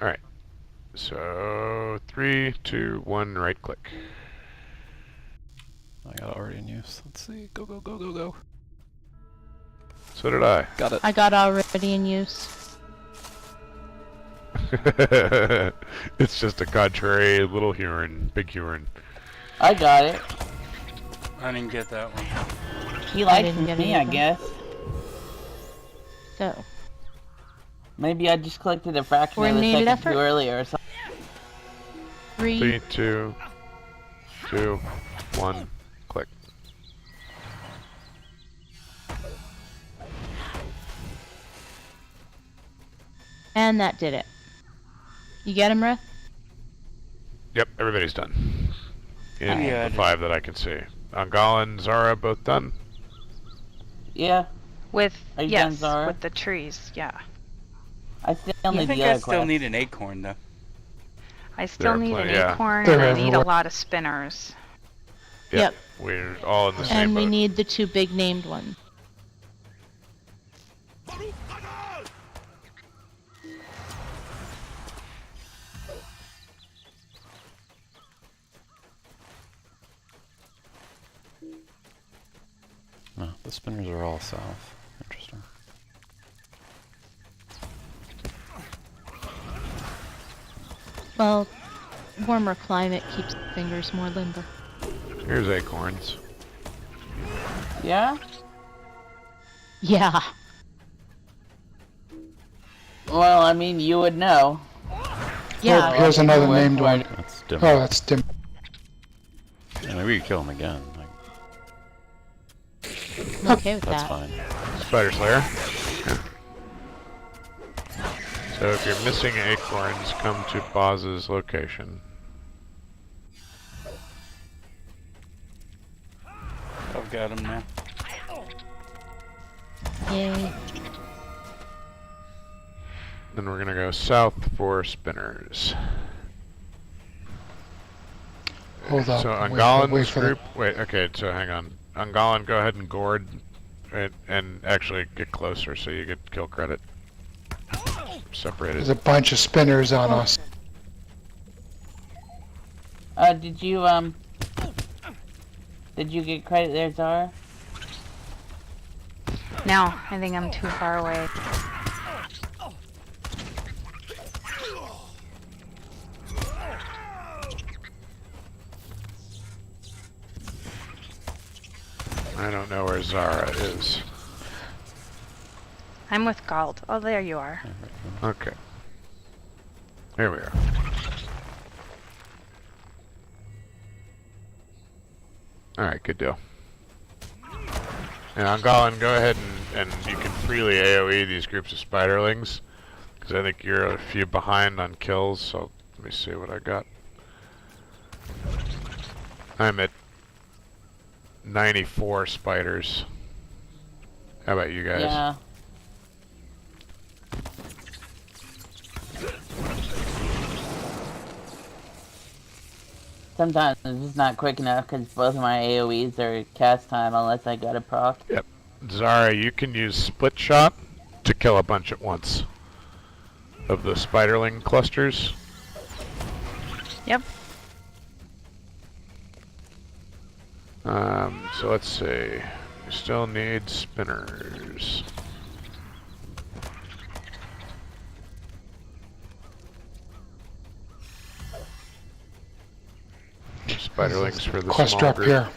[SPEAKER 4] Alright. So 3, 2, 1, right click.
[SPEAKER 1] I got it already in use. Let's see. Go.
[SPEAKER 4] So did I.
[SPEAKER 1] Got it.
[SPEAKER 5] I got already in use.
[SPEAKER 4] It's just a contrary little Huron, big Huron.
[SPEAKER 2] I got it.
[SPEAKER 3] I didn't get that one.
[SPEAKER 2] He likes
[SPEAKER 5] didn't get
[SPEAKER 2] me,
[SPEAKER 5] it
[SPEAKER 2] I
[SPEAKER 5] either.
[SPEAKER 2] guess.
[SPEAKER 5] So,
[SPEAKER 2] Maybe I just clicked it a fraction of a
[SPEAKER 5] Coordinated
[SPEAKER 2] second
[SPEAKER 5] effort?
[SPEAKER 2] too early or something.
[SPEAKER 5] 3,
[SPEAKER 4] 3, 2, 2, 1, click.
[SPEAKER 5] and that did it. You get him, Rith?
[SPEAKER 4] Yep, everybody's done. In
[SPEAKER 3] Yeah, I
[SPEAKER 4] the
[SPEAKER 3] did.
[SPEAKER 4] 5 that I can see. Angal and Zara both done?
[SPEAKER 2] Yeah,
[SPEAKER 8] With
[SPEAKER 2] Are you done,
[SPEAKER 8] yes,
[SPEAKER 2] Zara?
[SPEAKER 8] with the trees. Yeah.
[SPEAKER 2] I still
[SPEAKER 3] I
[SPEAKER 2] need
[SPEAKER 3] think
[SPEAKER 2] the
[SPEAKER 3] I
[SPEAKER 2] other
[SPEAKER 3] still
[SPEAKER 2] quest.
[SPEAKER 3] need an acorn though.
[SPEAKER 8] I still
[SPEAKER 4] are
[SPEAKER 8] need
[SPEAKER 4] plenty,
[SPEAKER 8] an
[SPEAKER 4] yeah.
[SPEAKER 8] acorn
[SPEAKER 7] They're
[SPEAKER 8] and I need a
[SPEAKER 7] everywhere.
[SPEAKER 8] lot of spinners.
[SPEAKER 5] Yep.
[SPEAKER 4] We're all in the same
[SPEAKER 5] And we
[SPEAKER 4] boat.
[SPEAKER 5] need the 2 big named ones.
[SPEAKER 1] No, the spinners are all south. Interesting.
[SPEAKER 5] Well, warmer climate keeps the fingers more limber.
[SPEAKER 4] Here's acorns.
[SPEAKER 2] Yeah?
[SPEAKER 5] Yeah.
[SPEAKER 2] Well, I mean, you would know.
[SPEAKER 5] Yeah.
[SPEAKER 7] Oh, here's another
[SPEAKER 2] Where-
[SPEAKER 7] named
[SPEAKER 2] where-
[SPEAKER 7] one.
[SPEAKER 1] That's dim.
[SPEAKER 7] Oh, that's dim.
[SPEAKER 1] Yeah, maybe we could kill him again. Like,
[SPEAKER 5] I'm okay with
[SPEAKER 1] that's
[SPEAKER 5] that.
[SPEAKER 1] fine.
[SPEAKER 4] Spider Slayer. Yeah. So if you're missing acorns, come to Boz's location.
[SPEAKER 3] I've got him now.
[SPEAKER 5] Yay.
[SPEAKER 4] Then we're gonna go south for spinners.
[SPEAKER 7] Hold up.
[SPEAKER 4] So
[SPEAKER 7] wait
[SPEAKER 4] Angalan's
[SPEAKER 7] for
[SPEAKER 4] group. Wait, okay. So hang on. Angalan, go ahead and gourd, and actually get closer so you get kill credit. Separated.
[SPEAKER 7] There's a bunch of spinners on us.
[SPEAKER 2] Did you get credit there, Zara?
[SPEAKER 8] No, I think I'm too far away.
[SPEAKER 4] I don't know where Zara is.
[SPEAKER 8] I'm with Galt. Oh, there you are.
[SPEAKER 4] Okay. Here we are. Alright, good deal. And Angalan, go ahead and you can freely AoE these groups of spiderlings. Because I think you're a few behind on kills, so let me see what I got. I'm at 94 spiders. How about you guys?
[SPEAKER 2] Yeah. Sometimes it's just not quick enough because both of my AoEs are cast time unless I got a proc.
[SPEAKER 4] Yep. Zara, you can use split shot to kill a bunch at once of the spiderling clusters.
[SPEAKER 8] Yep.
[SPEAKER 4] So let's see. We still need spinners. Spiderlings for the
[SPEAKER 7] Quest
[SPEAKER 4] small
[SPEAKER 7] drop
[SPEAKER 4] group.
[SPEAKER 7] here.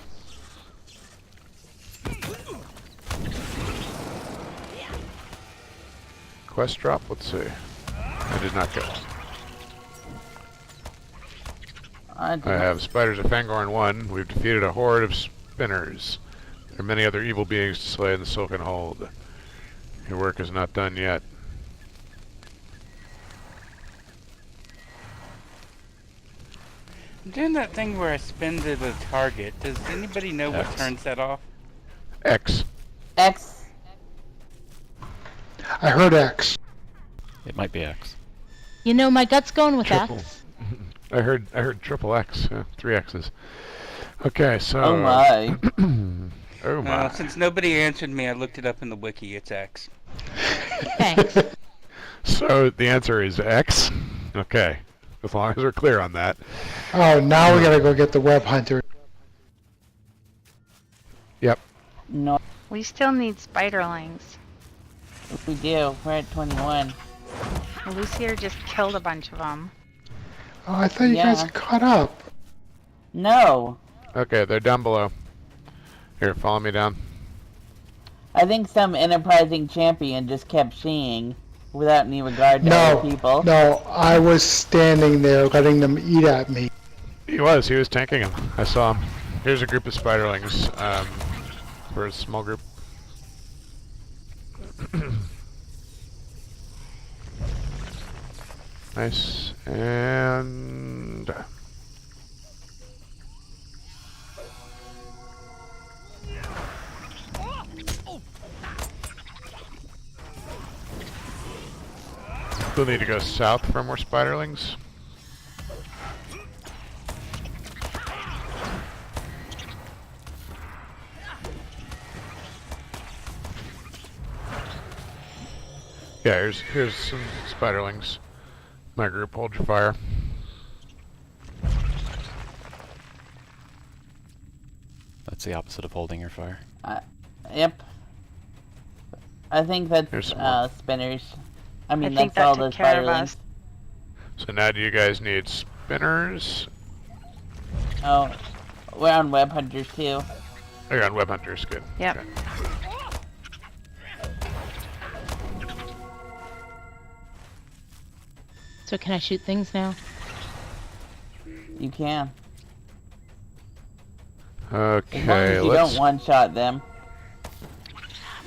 [SPEAKER 4] Quest drop? Let's see. I did not get one.
[SPEAKER 2] I
[SPEAKER 4] I have Spiders of Fangorn 1. We've defeated a horde of spinners. There are many other evil beings to slay in the Silken Hold. Your work is not done yet.
[SPEAKER 3] I'm doing that thing where I spin to the target. Does anybody know what
[SPEAKER 1] X.
[SPEAKER 3] turns that off?
[SPEAKER 4] X.
[SPEAKER 2] X.
[SPEAKER 7] I heard X.
[SPEAKER 1] It might be X.
[SPEAKER 5] You know, my gut's going with
[SPEAKER 4] Triple.
[SPEAKER 5] X.
[SPEAKER 4] I heard triple X. 3 X's. Okay, so...
[SPEAKER 2] Oh my.
[SPEAKER 4] Oh my.
[SPEAKER 3] Since nobody answered me, I looked it up in the wiki. It's X.
[SPEAKER 5] Thanks.
[SPEAKER 4] So the answer is X? Okay. As long as we're clear on that.
[SPEAKER 7] Oh, now we gotta go get the web hunter.
[SPEAKER 4] Yep.
[SPEAKER 2] No,
[SPEAKER 8] We still need spiderlings.
[SPEAKER 2] we do. We're at 21.
[SPEAKER 8] Lucier just killed a bunch of them.
[SPEAKER 7] Oh, I thought you guys
[SPEAKER 2] Yeah.
[SPEAKER 7] had caught up.
[SPEAKER 2] No.
[SPEAKER 4] Okay, they're down below. Here, follow me down.
[SPEAKER 2] I think some enterprising champion just kept seeing without any regard to
[SPEAKER 7] No,
[SPEAKER 2] other people.
[SPEAKER 7] no, I was standing there letting them eat at me.
[SPEAKER 4] He was tanking him. I saw him. Here's a group of spiderlings, for a small group. Nice, and... We'll need to go south for more spiderlings. Yeah, here's some spiderlings. My group, hold your fire.
[SPEAKER 1] That's the opposite of holding your fire.
[SPEAKER 2] Yep. I think
[SPEAKER 4] Here's
[SPEAKER 2] that's
[SPEAKER 4] some more.
[SPEAKER 2] spinners. I mean,
[SPEAKER 8] I think
[SPEAKER 2] that's all
[SPEAKER 8] that
[SPEAKER 2] the
[SPEAKER 8] took care of
[SPEAKER 2] spiderlings.
[SPEAKER 8] us.
[SPEAKER 4] So now do you guys need spinners?
[SPEAKER 2] Oh, we're on web hunters too.
[SPEAKER 4] Oh, you're on web hunters, good.
[SPEAKER 8] Yep.
[SPEAKER 4] Okay.
[SPEAKER 5] So can I shoot things now?
[SPEAKER 2] You can. As long
[SPEAKER 4] Okay,
[SPEAKER 2] as you
[SPEAKER 4] let's...
[SPEAKER 2] don't one-shot them.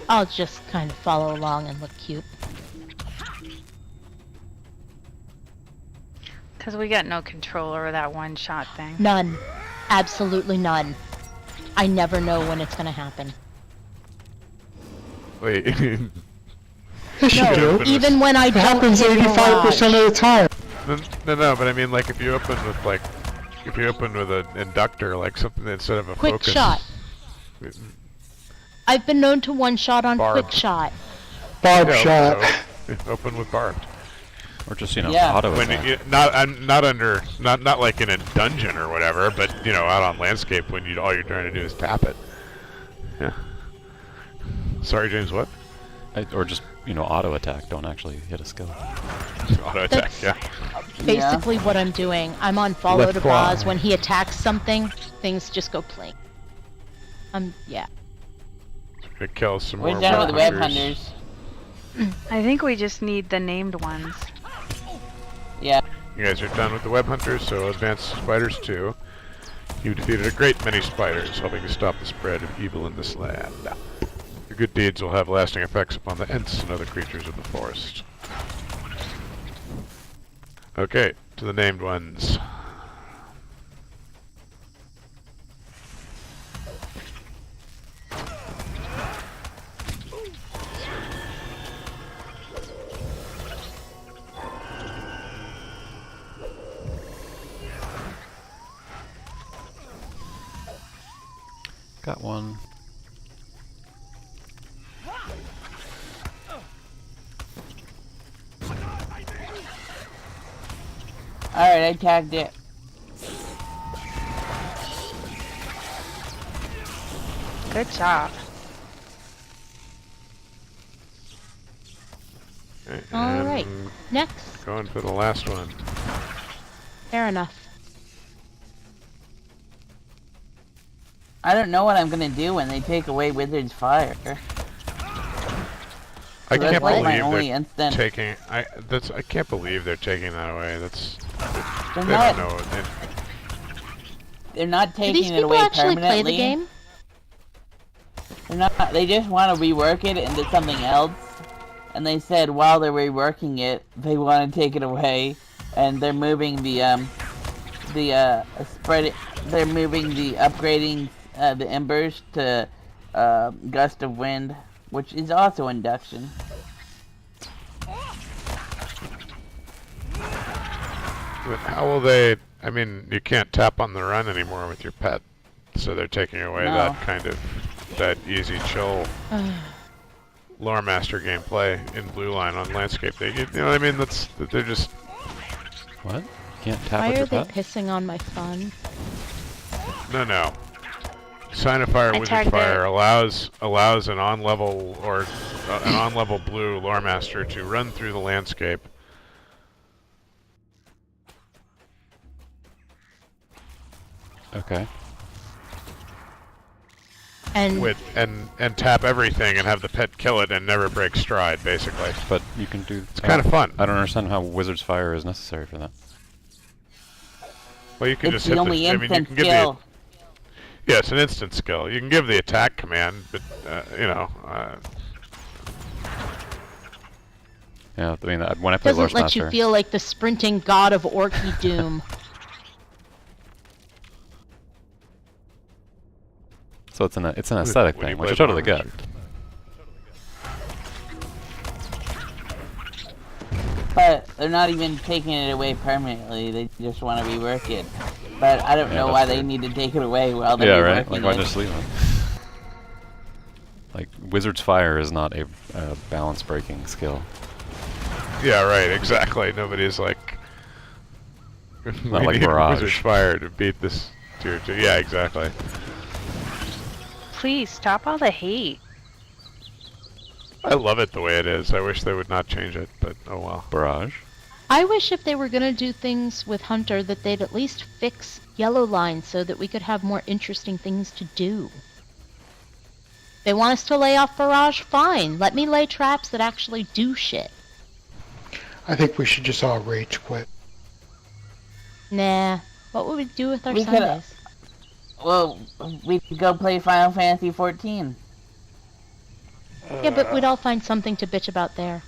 [SPEAKER 5] I'll just kind of follow along and look cute.
[SPEAKER 8] Because we got no control over that one-shot thing.
[SPEAKER 5] None. Absolutely none. I never know when it's gonna happen.
[SPEAKER 4] Wait.
[SPEAKER 7] Yes, you
[SPEAKER 5] No,
[SPEAKER 7] do.
[SPEAKER 5] even when I
[SPEAKER 7] It
[SPEAKER 5] don't
[SPEAKER 7] happens
[SPEAKER 5] hit
[SPEAKER 7] 85% of the time.
[SPEAKER 4] No, but I mean, like, if you open with, like, if you open with an inductor, like something instead of a
[SPEAKER 5] Quick
[SPEAKER 4] focus.
[SPEAKER 5] shot. I've been known to one-shot on
[SPEAKER 4] Barb.
[SPEAKER 5] quick shot.
[SPEAKER 7] Barb
[SPEAKER 4] Yeah,
[SPEAKER 7] shot.
[SPEAKER 4] so open with barbed.
[SPEAKER 1] Or just,
[SPEAKER 2] Yeah.
[SPEAKER 1] auto
[SPEAKER 4] When
[SPEAKER 1] attack.
[SPEAKER 4] not like in a dungeon or whatever, but out on landscape when all you're trying to do is tap it. Yeah. Sorry, James. What?
[SPEAKER 1] Or just, auto attack. Don't actually hit a skill.
[SPEAKER 4] Auto attack.
[SPEAKER 5] That's-
[SPEAKER 4] Yeah.
[SPEAKER 5] Basically what I'm doing. I'm on follow
[SPEAKER 4] Left
[SPEAKER 5] to
[SPEAKER 4] claw.
[SPEAKER 5] Boz. When he attacks something, things just go plink. Yeah.
[SPEAKER 4] It kills some
[SPEAKER 2] We're
[SPEAKER 4] more
[SPEAKER 2] done with the web
[SPEAKER 4] hunters.
[SPEAKER 2] hunters.
[SPEAKER 8] I think we just need the named ones.
[SPEAKER 2] Yeah.
[SPEAKER 4] You guys are done with the web hunters, so advance spiders too. You defeated a great many spiders, helping to stop the spread of evil in this land. Your good deeds will have lasting effects upon the Ents and other creatures of the forest. Okay, to the named ones.
[SPEAKER 1] got one.
[SPEAKER 2] Alright, I tagged it.
[SPEAKER 8] Good job.
[SPEAKER 5] All right.
[SPEAKER 4] And
[SPEAKER 5] Next.
[SPEAKER 4] going for the last one.
[SPEAKER 5] Fair enough.
[SPEAKER 2] I don't know what I'm gonna do when they take away Wizard's Fire.
[SPEAKER 4] I
[SPEAKER 2] That's
[SPEAKER 4] can't
[SPEAKER 2] like my
[SPEAKER 4] believe
[SPEAKER 2] only
[SPEAKER 4] they're
[SPEAKER 2] instant.
[SPEAKER 4] taking. I can't believe they're taking that away.
[SPEAKER 2] They're
[SPEAKER 4] They
[SPEAKER 2] not.
[SPEAKER 4] don't know.
[SPEAKER 2] They're not
[SPEAKER 5] Do these
[SPEAKER 2] taking it
[SPEAKER 5] people
[SPEAKER 2] away
[SPEAKER 5] actually play
[SPEAKER 2] permanently.
[SPEAKER 5] the game?
[SPEAKER 2] They're not. They just want to rework it into something else. And they said while they're reworking it, they want to take it away, and they're moving the spread. They're moving the upgrading the embers to gust of wind, which is also induction.
[SPEAKER 4] But how will they? I mean, you can't tap on the run anymore with your pet, so they're taking away
[SPEAKER 2] No.
[SPEAKER 4] that kind of easy chill lore master gameplay in Blue Line on landscape. You know what I mean? They're just.
[SPEAKER 1] What? You can't tap
[SPEAKER 5] Why
[SPEAKER 1] with
[SPEAKER 5] are
[SPEAKER 1] your
[SPEAKER 5] they
[SPEAKER 1] pet?
[SPEAKER 5] pissing on my fun?
[SPEAKER 4] No. Sign of Fire
[SPEAKER 8] I
[SPEAKER 4] Wizard's
[SPEAKER 8] tagged
[SPEAKER 4] Fire
[SPEAKER 8] it.
[SPEAKER 4] allows an on level or an on level blue lore master to run through the landscape.
[SPEAKER 1] Okay.
[SPEAKER 5] And
[SPEAKER 4] And tap everything and have the pet kill it and never break stride, basically.
[SPEAKER 1] But you can do...
[SPEAKER 4] It's kind of fun.
[SPEAKER 1] I don't understand how Wizard's Fire is necessary for that.
[SPEAKER 4] Well, you can
[SPEAKER 2] It's
[SPEAKER 4] just
[SPEAKER 2] the
[SPEAKER 4] hit
[SPEAKER 2] only
[SPEAKER 4] the... I mean, you
[SPEAKER 2] instant
[SPEAKER 4] can give
[SPEAKER 2] skill.
[SPEAKER 4] yeah, it's an instant skill. You can give the attack command, but,
[SPEAKER 1] Yeah, I mean, when I play
[SPEAKER 5] doesn't
[SPEAKER 1] Lore
[SPEAKER 5] let you
[SPEAKER 1] Master...
[SPEAKER 5] feel like the sprinting god of Orky Doom.
[SPEAKER 1] So it's an aesthetic
[SPEAKER 4] when you
[SPEAKER 1] thing, which I
[SPEAKER 4] play
[SPEAKER 1] totally
[SPEAKER 4] Lore
[SPEAKER 1] get.
[SPEAKER 4] Master.
[SPEAKER 2] But they're not even taking it away permanently. They just want to rework it. But I don't
[SPEAKER 1] Yeah,
[SPEAKER 2] know
[SPEAKER 1] that's
[SPEAKER 2] why they
[SPEAKER 1] weird.
[SPEAKER 2] need to take it away while they're
[SPEAKER 1] Yeah,
[SPEAKER 2] reworking
[SPEAKER 1] right? Like, why
[SPEAKER 2] it.
[SPEAKER 1] just leave it? Like, Wizard's Fire is not a balance-breaking skill.
[SPEAKER 4] Yeah, right, exactly. Nobody's like...
[SPEAKER 1] Not
[SPEAKER 4] we
[SPEAKER 1] like
[SPEAKER 4] need
[SPEAKER 1] Barrage.
[SPEAKER 4] Wizard's Fire to beat this tier 2. Yeah, exactly.
[SPEAKER 8] Please stop all the hate.
[SPEAKER 4] I love it the way it is. I wish they would not change it, but oh well.
[SPEAKER 1] Barrage?
[SPEAKER 5] I wish if they were going to do things with Hunter that they'd at least fix yellow lines so that we could have more interesting things to do. They want us to lay off Barrage? Fine. Let me lay traps that actually do shit.
[SPEAKER 7] I think we should just all rage quit.
[SPEAKER 5] Nah. What would we do with our
[SPEAKER 2] We could,
[SPEAKER 5] Sundays?
[SPEAKER 2] Well, we could go play Final Fantasy 14.
[SPEAKER 5] Yeah, but we'd all find something to bitch about there.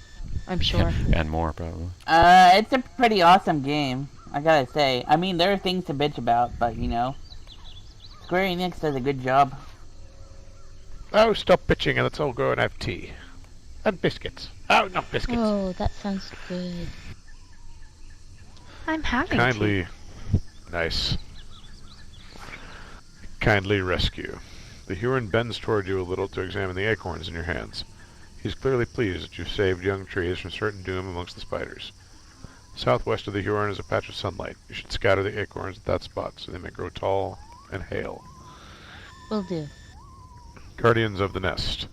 [SPEAKER 5] I'm sure.
[SPEAKER 1] And more, probably.
[SPEAKER 2] It's a pretty awesome game, I gotta say. I mean, there are things to bitch about, but, you know, Square Enix does a good job.
[SPEAKER 4] Oh, stop bitching and let's all go and have tea. And biscuits. Oh, not biscuits.
[SPEAKER 5] Oh, that sounds good.
[SPEAKER 8] I'm having
[SPEAKER 4] Kindly... Nice. Kindly rescue. The Huron bends toward you a little to examine the acorns in your hands. He's clearly pleased that you've saved young trees from certain doom amongst the spiders. Southwest of the Huron is a patch of sunlight. You should scatter the acorns at that spot so they may grow tall and hale.
[SPEAKER 5] Will do.
[SPEAKER 4] Guardians of the Nest.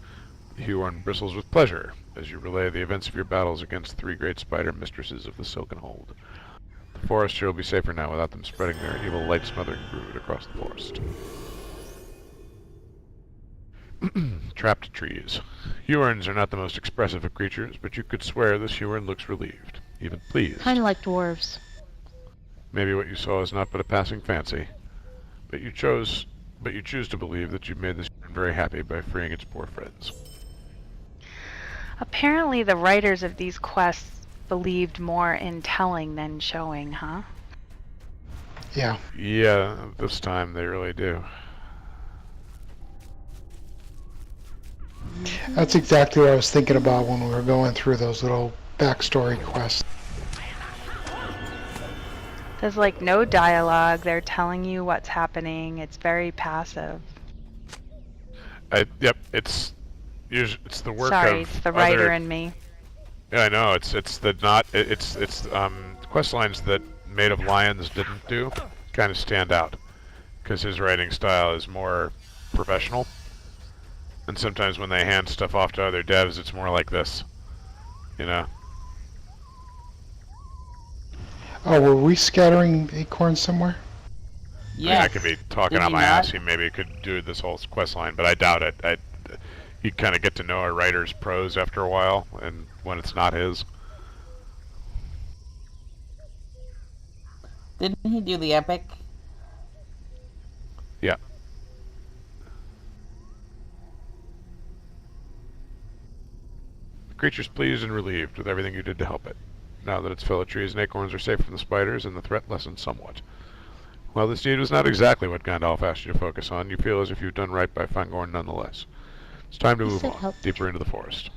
[SPEAKER 4] The Huron bristles with pleasure as you relay the events of your battles against 3 great spider mistresses of the Silken Hold. The forest here will be safer now without them spreading their evil light-smothering brood across the forest. Trapped trees. Hurons are not the most expressive of creatures, but you could swear this Huron looks relieved, even pleased.
[SPEAKER 5] Kind of like dwarves.
[SPEAKER 4] Maybe what you saw is not but a passing fancy, but you choose to believe that you've made this Huron very happy by freeing its poor friends.
[SPEAKER 8] Apparently the writers of these quests believed more in telling than showing, huh?
[SPEAKER 7] Yeah.
[SPEAKER 4] Yeah, this time they really do.
[SPEAKER 7] That's exactly what I was thinking about when we were going through those little backstory quests.
[SPEAKER 8] There's like no dialogue, they're telling you what's happening, it's very passive.
[SPEAKER 4] Yep, it's the work
[SPEAKER 8] Sorry,
[SPEAKER 4] of
[SPEAKER 8] it's the writer
[SPEAKER 4] other.
[SPEAKER 8] in me.
[SPEAKER 4] Yeah, I know. It's the not. It's quest lines that Maid of Lions didn't do kind of stand out because his writing style is more professional. And sometimes when they hand stuff off to other devs, it's more like this. You know.
[SPEAKER 7] Oh, were we scattering acorns somewhere?
[SPEAKER 4] I mean,
[SPEAKER 2] Yes.
[SPEAKER 4] I could be talking
[SPEAKER 2] Did
[SPEAKER 4] on
[SPEAKER 2] we
[SPEAKER 4] my
[SPEAKER 2] not?
[SPEAKER 4] ass. He maybe could do this whole quest line, but I doubt it. You kind of get to know a writer's prose after a while, and when it's not his.
[SPEAKER 2] Didn't he do the epic?
[SPEAKER 4] Yeah. The creature's pleased and relieved with everything you did to help it. Now that its fellow trees and acorns are safe from the spiders and the threat lessens somewhat. While this deed was not exactly what Gandalf asked you to focus on, you feel as if you've done right by Fangorn nonetheless. It's time to
[SPEAKER 5] He
[SPEAKER 4] move
[SPEAKER 5] said
[SPEAKER 4] on,
[SPEAKER 5] help.
[SPEAKER 4] deeper into the forest.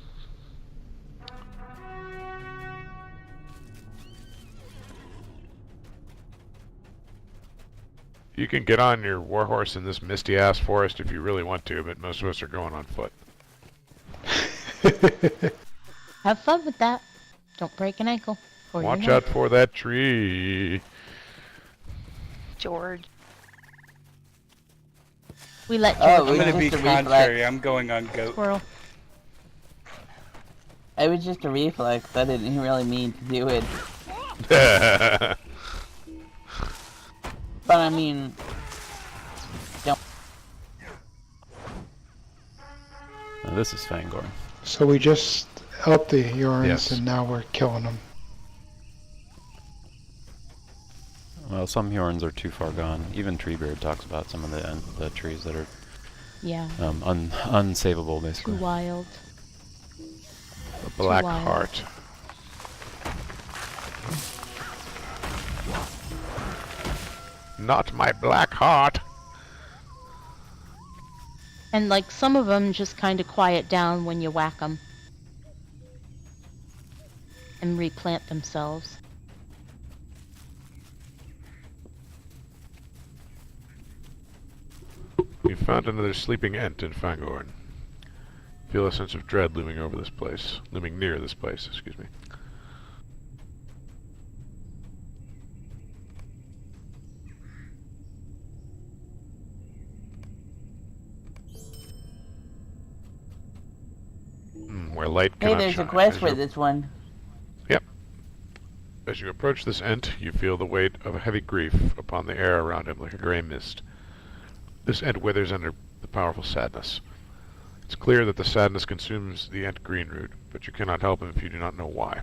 [SPEAKER 4] You can get on your warhorse in this misty-ass forest if you really want to, but most of us are going on foot.
[SPEAKER 5] Have fun with that. Don't break an ankle. Or
[SPEAKER 4] Watch
[SPEAKER 5] your
[SPEAKER 4] out for that tree.
[SPEAKER 8] George.
[SPEAKER 5] We let
[SPEAKER 2] Oh,
[SPEAKER 5] George
[SPEAKER 3] I'm gonna
[SPEAKER 2] It's
[SPEAKER 3] be
[SPEAKER 2] just a reflex.
[SPEAKER 3] contrary. I'm going on goat.
[SPEAKER 5] squirrel.
[SPEAKER 2] It was just a reflex. I didn't really mean to do it. But I mean, don't.
[SPEAKER 1] Now this is Fangorn.
[SPEAKER 7] So we just helped the Hurons
[SPEAKER 4] Yes.
[SPEAKER 7] and now we're killing them.
[SPEAKER 1] Well, some Hjorns are too far gone. Even Treebeard talks about some of the trees that are
[SPEAKER 5] Yeah.
[SPEAKER 1] unsavable,
[SPEAKER 5] Too
[SPEAKER 1] basically.
[SPEAKER 5] wild.
[SPEAKER 4] The Black
[SPEAKER 5] wild.
[SPEAKER 4] Heart. Not my black heart.
[SPEAKER 5] And like some of them just kind of quiet down when you whack them. And replant themselves.
[SPEAKER 4] You found another sleeping Ent in Fangorn. Feel a sense of dread looming near this place, excuse me. Where light
[SPEAKER 2] Hey,
[SPEAKER 4] cannot
[SPEAKER 2] there's
[SPEAKER 4] shine.
[SPEAKER 2] a quest
[SPEAKER 4] As
[SPEAKER 2] for
[SPEAKER 4] you-
[SPEAKER 2] this one.
[SPEAKER 4] As you approach this Ent, you feel the weight of a heavy grief upon the air around him like a grey mist. This Ent withers under the powerful sadness. It's clear that the sadness consumes the Ent Greenroot, but you cannot help him if you do not know why.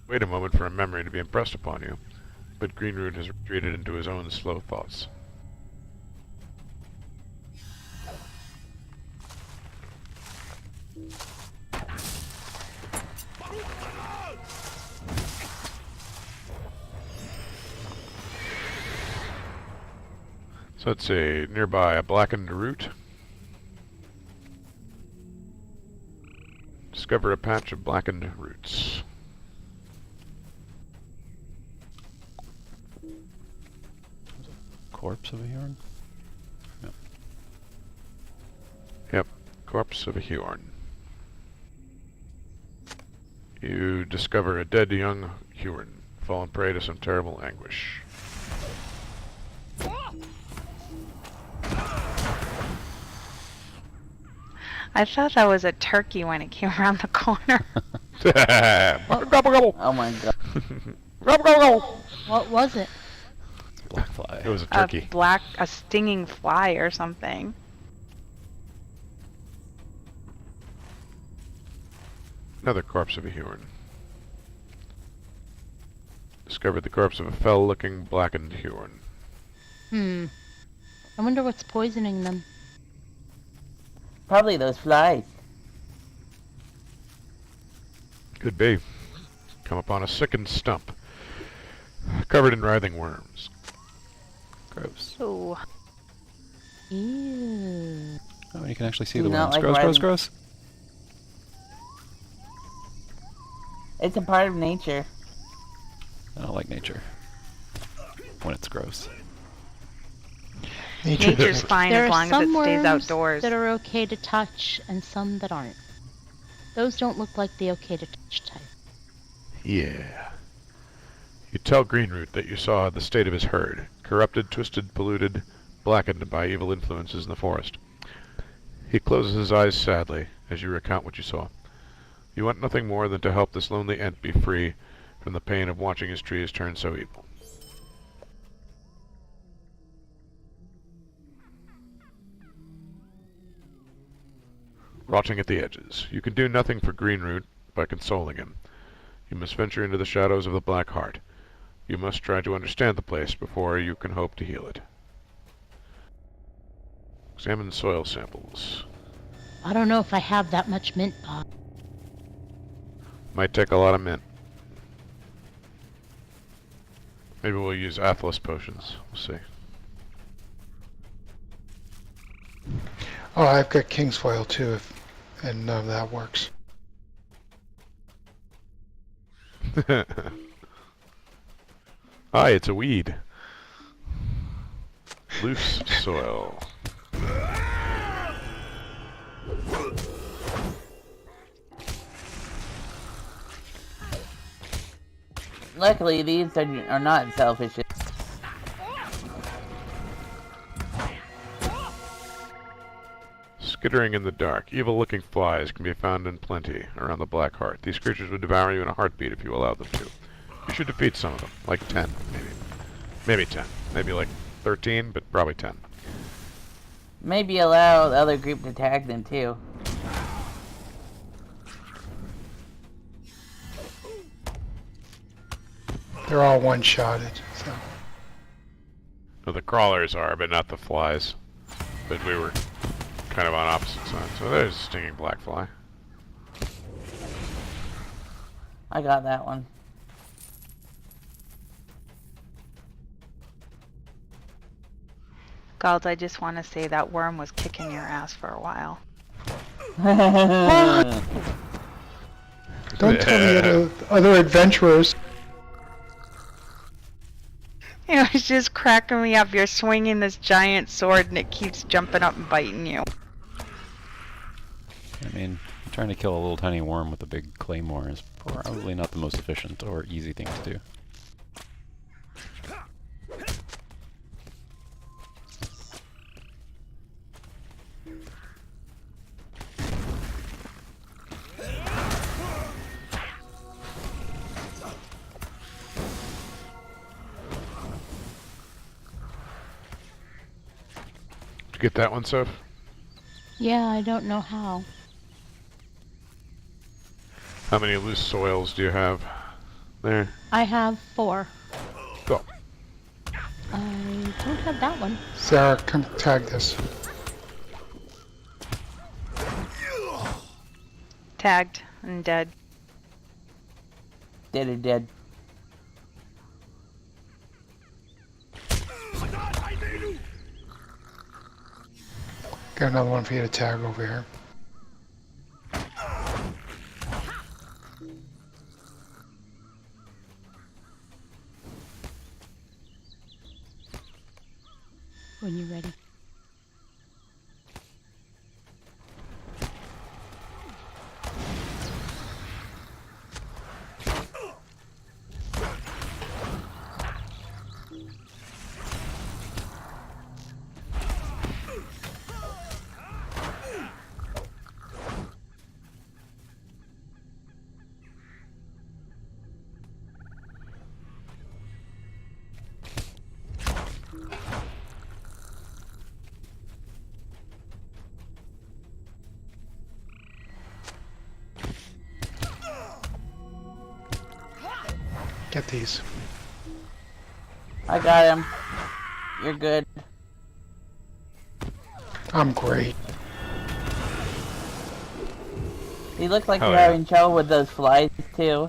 [SPEAKER 4] Wait a moment for a memory to be impressed upon you, but Greenroot has retreated into his own slow thoughts. So let's see, nearby a blackened root. Discover a patch of blackened roots.
[SPEAKER 1] Corpse of a Hjorn?
[SPEAKER 4] Yep, corpse of a Huorn. You discover a dead young Huorn, fallen prey to some terrible anguish.
[SPEAKER 8] I thought that was a turkey when it came around the corner.
[SPEAKER 4] Gobble, gobble.
[SPEAKER 2] Oh my god.
[SPEAKER 4] Gobble, gobble.
[SPEAKER 5] What was it?
[SPEAKER 1] It's a black fly.
[SPEAKER 4] It was a turkey.
[SPEAKER 8] A stinging fly or something.
[SPEAKER 4] Another corpse of a Huorn. Discovered the corpse of a fell-looking blackened Huorn.
[SPEAKER 5] I wonder what's poisoning them.
[SPEAKER 2] Probably those flies.
[SPEAKER 4] Could be. Come upon a sickened stump, covered in writhing worms.
[SPEAKER 1] Gross.
[SPEAKER 8] Ooh.
[SPEAKER 5] Ew.
[SPEAKER 1] Oh, and you can actually see
[SPEAKER 2] Do
[SPEAKER 1] the
[SPEAKER 2] you not
[SPEAKER 1] worms.
[SPEAKER 2] like
[SPEAKER 1] Gross, gross,
[SPEAKER 2] riding-
[SPEAKER 1] gross.
[SPEAKER 2] It's a part of nature.
[SPEAKER 1] I don't like nature when it's gross.
[SPEAKER 8] Nature's fine
[SPEAKER 5] There
[SPEAKER 8] as
[SPEAKER 5] are
[SPEAKER 8] long as
[SPEAKER 5] some
[SPEAKER 8] it stays
[SPEAKER 5] worms
[SPEAKER 8] outdoors.
[SPEAKER 5] that are okay to touch and some that aren't. Those don't look like the okay to touch type.
[SPEAKER 4] Yeah. You tell Greenroot that you saw the state of his herd, corrupted, twisted, polluted, blackened by evil influences in the forest. He closes his eyes sadly as you recount what you saw. You want nothing more than to help this lonely Ent be free from the pain of watching his trees turn so evil. Rotting at the edges. You can do nothing for Greenroot by consoling him. You must venture into the shadows of the Black Heart. You must try to understand the place before you can hope to heal it. Examine soil samples.
[SPEAKER 5] I don't know if I have that much mint pot.
[SPEAKER 4] Might take a lot of mint. Maybe we'll use Athlos potions. We'll see.
[SPEAKER 7] Oh, I've got King's Foil too, and none of that works.
[SPEAKER 4] Hi, it's a weed. Loose soil.
[SPEAKER 2] Luckily, these are not selfish.
[SPEAKER 4] Skittering in the dark, evil-looking flies can be found in plenty around the Black Heart. These creatures would devour you in a heartbeat if you allowed them to. You should defeat some of them, like 10, maybe. Maybe 10. Maybe like 13, but probably 10.
[SPEAKER 2] Maybe allow the other group to tag them too.
[SPEAKER 7] They're all one-shotted, so.
[SPEAKER 4] Well, the crawlers are, but not the flies. But we were kind of on opposite sides. So there's a stinging black fly.
[SPEAKER 2] I got that one.
[SPEAKER 8] Gald, I just want to say that worm was kicking your ass for a while.
[SPEAKER 7] Don't tell me other adventurers.
[SPEAKER 8] It was just cracking me up. You're swinging this giant sword and it keeps jumping up and biting you.
[SPEAKER 1] I mean, trying to kill a little tiny worm with a big claymore is probably not the most efficient or easy thing to do.
[SPEAKER 4] Did you get that one, Soph?
[SPEAKER 5] Yeah, I don't know how.
[SPEAKER 4] How many loose soils do you have there?
[SPEAKER 5] I have 4.
[SPEAKER 4] Go.
[SPEAKER 5] I don't have that one.
[SPEAKER 7] Sarah, come tag this.
[SPEAKER 8] Tagged and dead.
[SPEAKER 2] Dead or dead.
[SPEAKER 7] Got another one for you to tag over here.
[SPEAKER 5] When you're ready.
[SPEAKER 7] Get these.
[SPEAKER 2] I got him. You're good.
[SPEAKER 7] I'm great.
[SPEAKER 2] You look like
[SPEAKER 4] Oh,
[SPEAKER 2] you're
[SPEAKER 4] yeah.
[SPEAKER 2] having trouble with those flies too.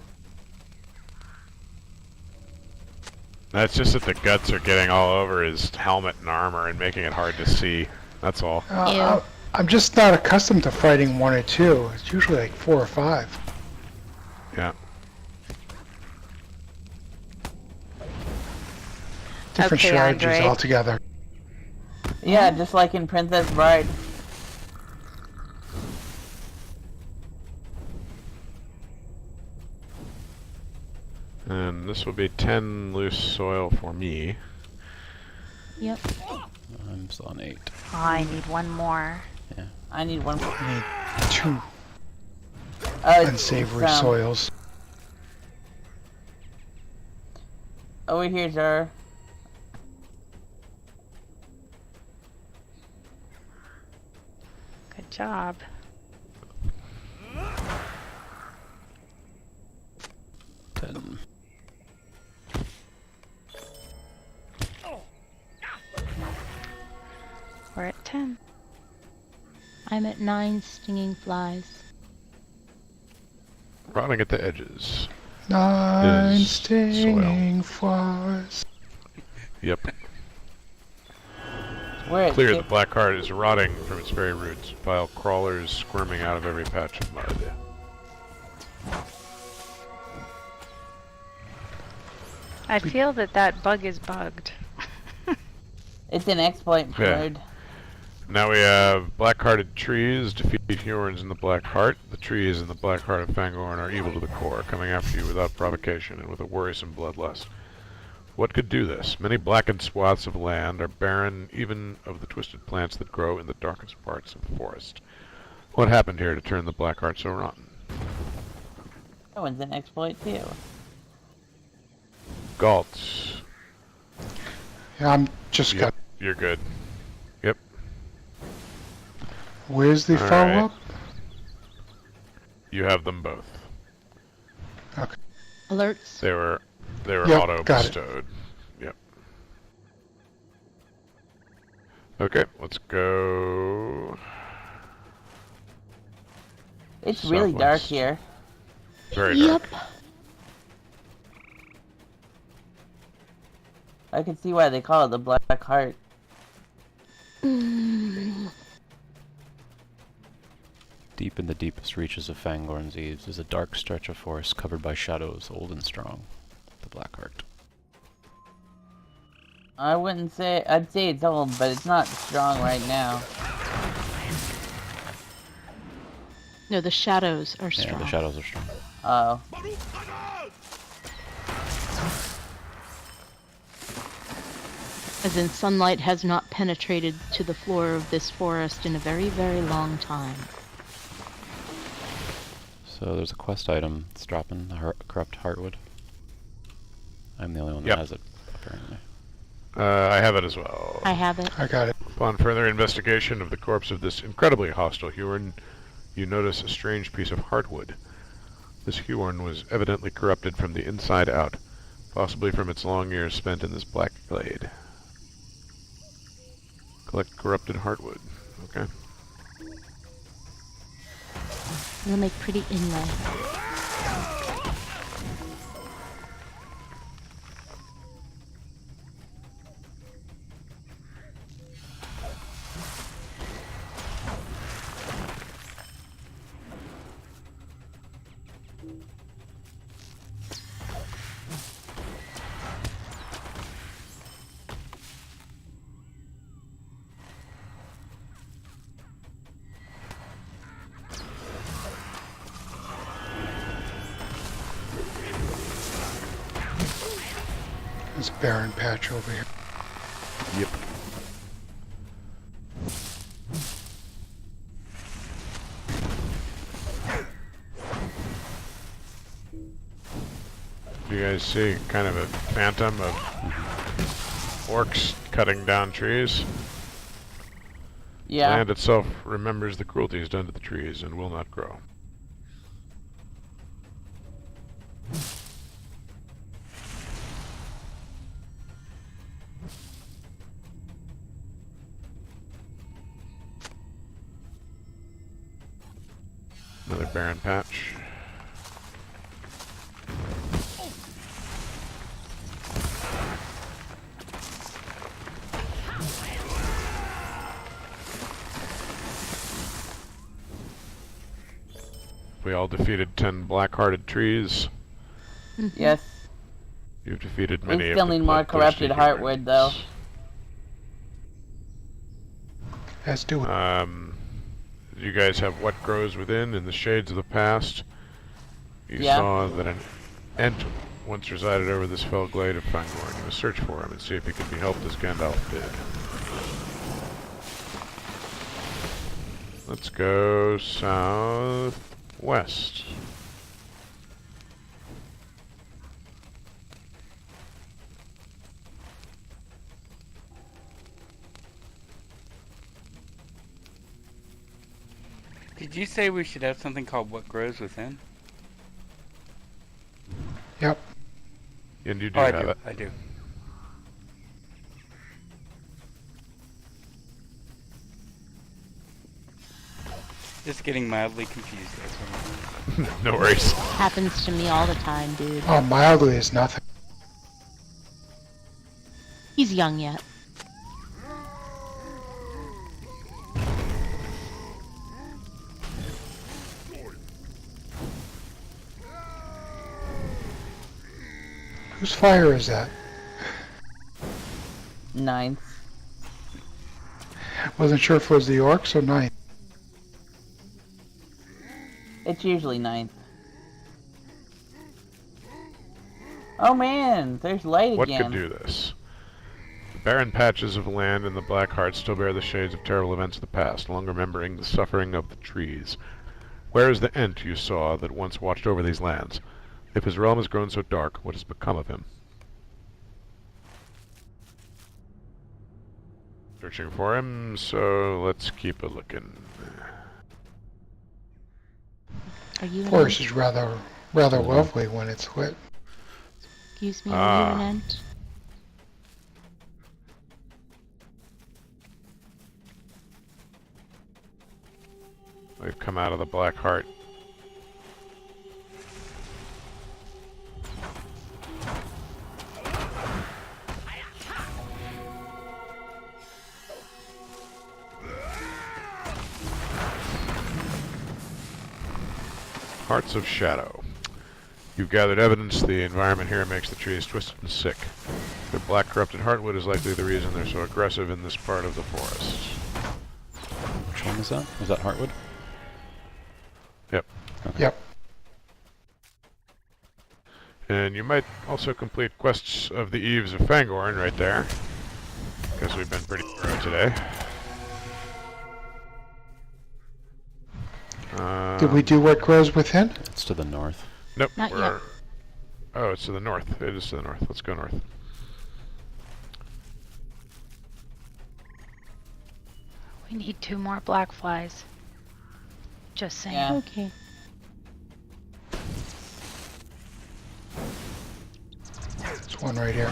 [SPEAKER 4] That's just that the guts are getting all over his helmet and armor and making it hard to see. That's all.
[SPEAKER 7] I'm just not accustomed to fighting 1 or 2. It's usually like 4 or 5.
[SPEAKER 4] Yeah.
[SPEAKER 7] Different
[SPEAKER 8] Okay,
[SPEAKER 7] strategies
[SPEAKER 8] Andre.
[SPEAKER 7] altogether.
[SPEAKER 2] Yeah, just like in Princess Bride.
[SPEAKER 4] And this will be 10 loose soil for me.
[SPEAKER 5] Yep.
[SPEAKER 1] I'm still on 8.
[SPEAKER 8] Oh, I need one more.
[SPEAKER 2] I need one.
[SPEAKER 7] I need 2
[SPEAKER 2] It's,
[SPEAKER 7] unsavory soils.
[SPEAKER 2] Over here, sir.
[SPEAKER 8] Good job.
[SPEAKER 1] Ten.
[SPEAKER 8] We're at 10.
[SPEAKER 5] I'm at 9 stinging flies.
[SPEAKER 4] Rotting at the edges.
[SPEAKER 7] 9
[SPEAKER 4] is
[SPEAKER 7] stinging flies.
[SPEAKER 4] Yep.
[SPEAKER 2] We're at
[SPEAKER 4] Clear, the
[SPEAKER 2] six.
[SPEAKER 4] black heart is rotting from its very roots, while crawlers squirming out of every patch of mud.
[SPEAKER 8] I feel that bug is bugged.
[SPEAKER 2] It's an exploit
[SPEAKER 4] Yeah.
[SPEAKER 2] bird.
[SPEAKER 4] Now we have black-hearted trees defeat Hjorns in the Black Heart. The trees in the Black Heart of Fangorn are evil to the core, coming after you without provocation and with a worrisome bloodlust. What could do this? Many blackened swaths of land are barren even of the twisted plants that grow in the darkest parts of the forest. What happened here to turn the Black Heart so rotten?
[SPEAKER 2] That one's an exploit too.
[SPEAKER 4] Galtz.
[SPEAKER 7] Yeah, I'm just
[SPEAKER 4] Yep,
[SPEAKER 7] got.
[SPEAKER 4] you're good. Yep.
[SPEAKER 7] Where's the
[SPEAKER 4] All
[SPEAKER 7] follow-up?
[SPEAKER 4] You have them both.
[SPEAKER 7] Okay.
[SPEAKER 5] Alerts.
[SPEAKER 4] They were
[SPEAKER 7] Yep,
[SPEAKER 4] auto
[SPEAKER 7] got it.
[SPEAKER 4] bestowed. Yep. Okay, let's go.
[SPEAKER 2] It's really dark
[SPEAKER 4] Southwest.
[SPEAKER 2] here.
[SPEAKER 4] Very
[SPEAKER 5] Yep.
[SPEAKER 4] dark.
[SPEAKER 2] I can see why they call it the Black Heart.
[SPEAKER 1] Deep in the deepest reaches of Fangorn's Eaves is a dark stretch of forest covered by shadows, old and strong. The Black Heart.
[SPEAKER 2] I wouldn't say. I'd say it's old, but it's not strong right now.
[SPEAKER 5] No, the shadows are
[SPEAKER 1] Yeah,
[SPEAKER 5] strong.
[SPEAKER 1] the shadows are strong.
[SPEAKER 2] Oh.
[SPEAKER 5] As in, sunlight has not penetrated to the floor of this forest in a very, very long time.
[SPEAKER 1] So there's a quest item that's dropping, the corrupt heartwood. I'm the only one that
[SPEAKER 4] Yep.
[SPEAKER 1] has it, apparently.
[SPEAKER 4] I have it as well.
[SPEAKER 5] I have it.
[SPEAKER 7] I got it.
[SPEAKER 4] Upon further investigation of the corpse of this incredibly hostile Hjorn, you notice a strange piece of heartwood. This Hjorn was evidently corrupted from the inside out, possibly from its long years spent in this black glade. Collect corrupted heartwood. Okay.
[SPEAKER 5] It'll make pretty inlay.
[SPEAKER 7] There's a barren patch over here.
[SPEAKER 4] Yep. You guys see kind of a phantom of orcs cutting down trees?
[SPEAKER 2] Yeah.
[SPEAKER 4] Land itself remembers the cruelties done to the trees and will not grow. Another barren patch. We all defeated 10 black-hearted trees.
[SPEAKER 2] Yes.
[SPEAKER 4] You've defeated
[SPEAKER 2] We
[SPEAKER 4] many of
[SPEAKER 2] still
[SPEAKER 4] the
[SPEAKER 2] need more
[SPEAKER 4] bloodthirsty
[SPEAKER 2] corrupted heartwood, though.
[SPEAKER 4] Hjorns.
[SPEAKER 7] Let's do it.
[SPEAKER 4] You guys have What Grows Within in the Shades of the Past. You
[SPEAKER 2] Yeah.
[SPEAKER 4] saw that an Ent once resided over this fell glade of Fangorn. You must search for him and see if he can be helped as Gandalf did. Let's go southwest.
[SPEAKER 3] Did you say we should have something called What Grows Within?
[SPEAKER 7] Yep.
[SPEAKER 4] And you do
[SPEAKER 3] Oh,
[SPEAKER 4] have it.
[SPEAKER 3] I do. Just getting mildly confused. That's what
[SPEAKER 4] No worries.
[SPEAKER 5] Happens to me all the time, dude.
[SPEAKER 7] Oh, mildly is nothing.
[SPEAKER 5] He's young yet.
[SPEAKER 7] Whose fire is that?
[SPEAKER 2] Ninth.
[SPEAKER 7] Wasn't sure if it was the orcs or ninth.
[SPEAKER 2] It's usually ninth. Oh man, there's light
[SPEAKER 4] What
[SPEAKER 2] again.
[SPEAKER 4] could do this? The barren patches of land in the Black Heart still bear the shades of terrible events of the past, long remembering the suffering of the trees. Where is the Ent you saw that once watched over these lands? If his realm has grown so dark, what has become of him? Searching for him, so let's keep a looking.
[SPEAKER 5] Are you an
[SPEAKER 7] Forest
[SPEAKER 5] ent?
[SPEAKER 7] is rather lovely when it's lit.
[SPEAKER 5] Excuse me, are you an ent?
[SPEAKER 4] We've come out of the Black Heart. Hearts of Shadow. You've gathered evidence the environment here makes the trees twisted and sick. The black corrupted heartwood is likely the reason they're so aggressive in this part of the forest.
[SPEAKER 1] Which one was that? Was that Heartwood?
[SPEAKER 4] Yep.
[SPEAKER 1] Okay.
[SPEAKER 7] Yep.
[SPEAKER 4] And you might also complete quests of the Eaves of Fangorn right there, because we've been pretty thorough today.
[SPEAKER 7] Did we do What Grows Within?
[SPEAKER 1] It's to the north.
[SPEAKER 4] Nope.
[SPEAKER 5] Not yet.
[SPEAKER 4] Oh, it's to the north. It is to the north. Let's go north.
[SPEAKER 8] We need 2 more black flies. Just saying.
[SPEAKER 2] Yeah.
[SPEAKER 5] Okay.
[SPEAKER 7] There's one right here.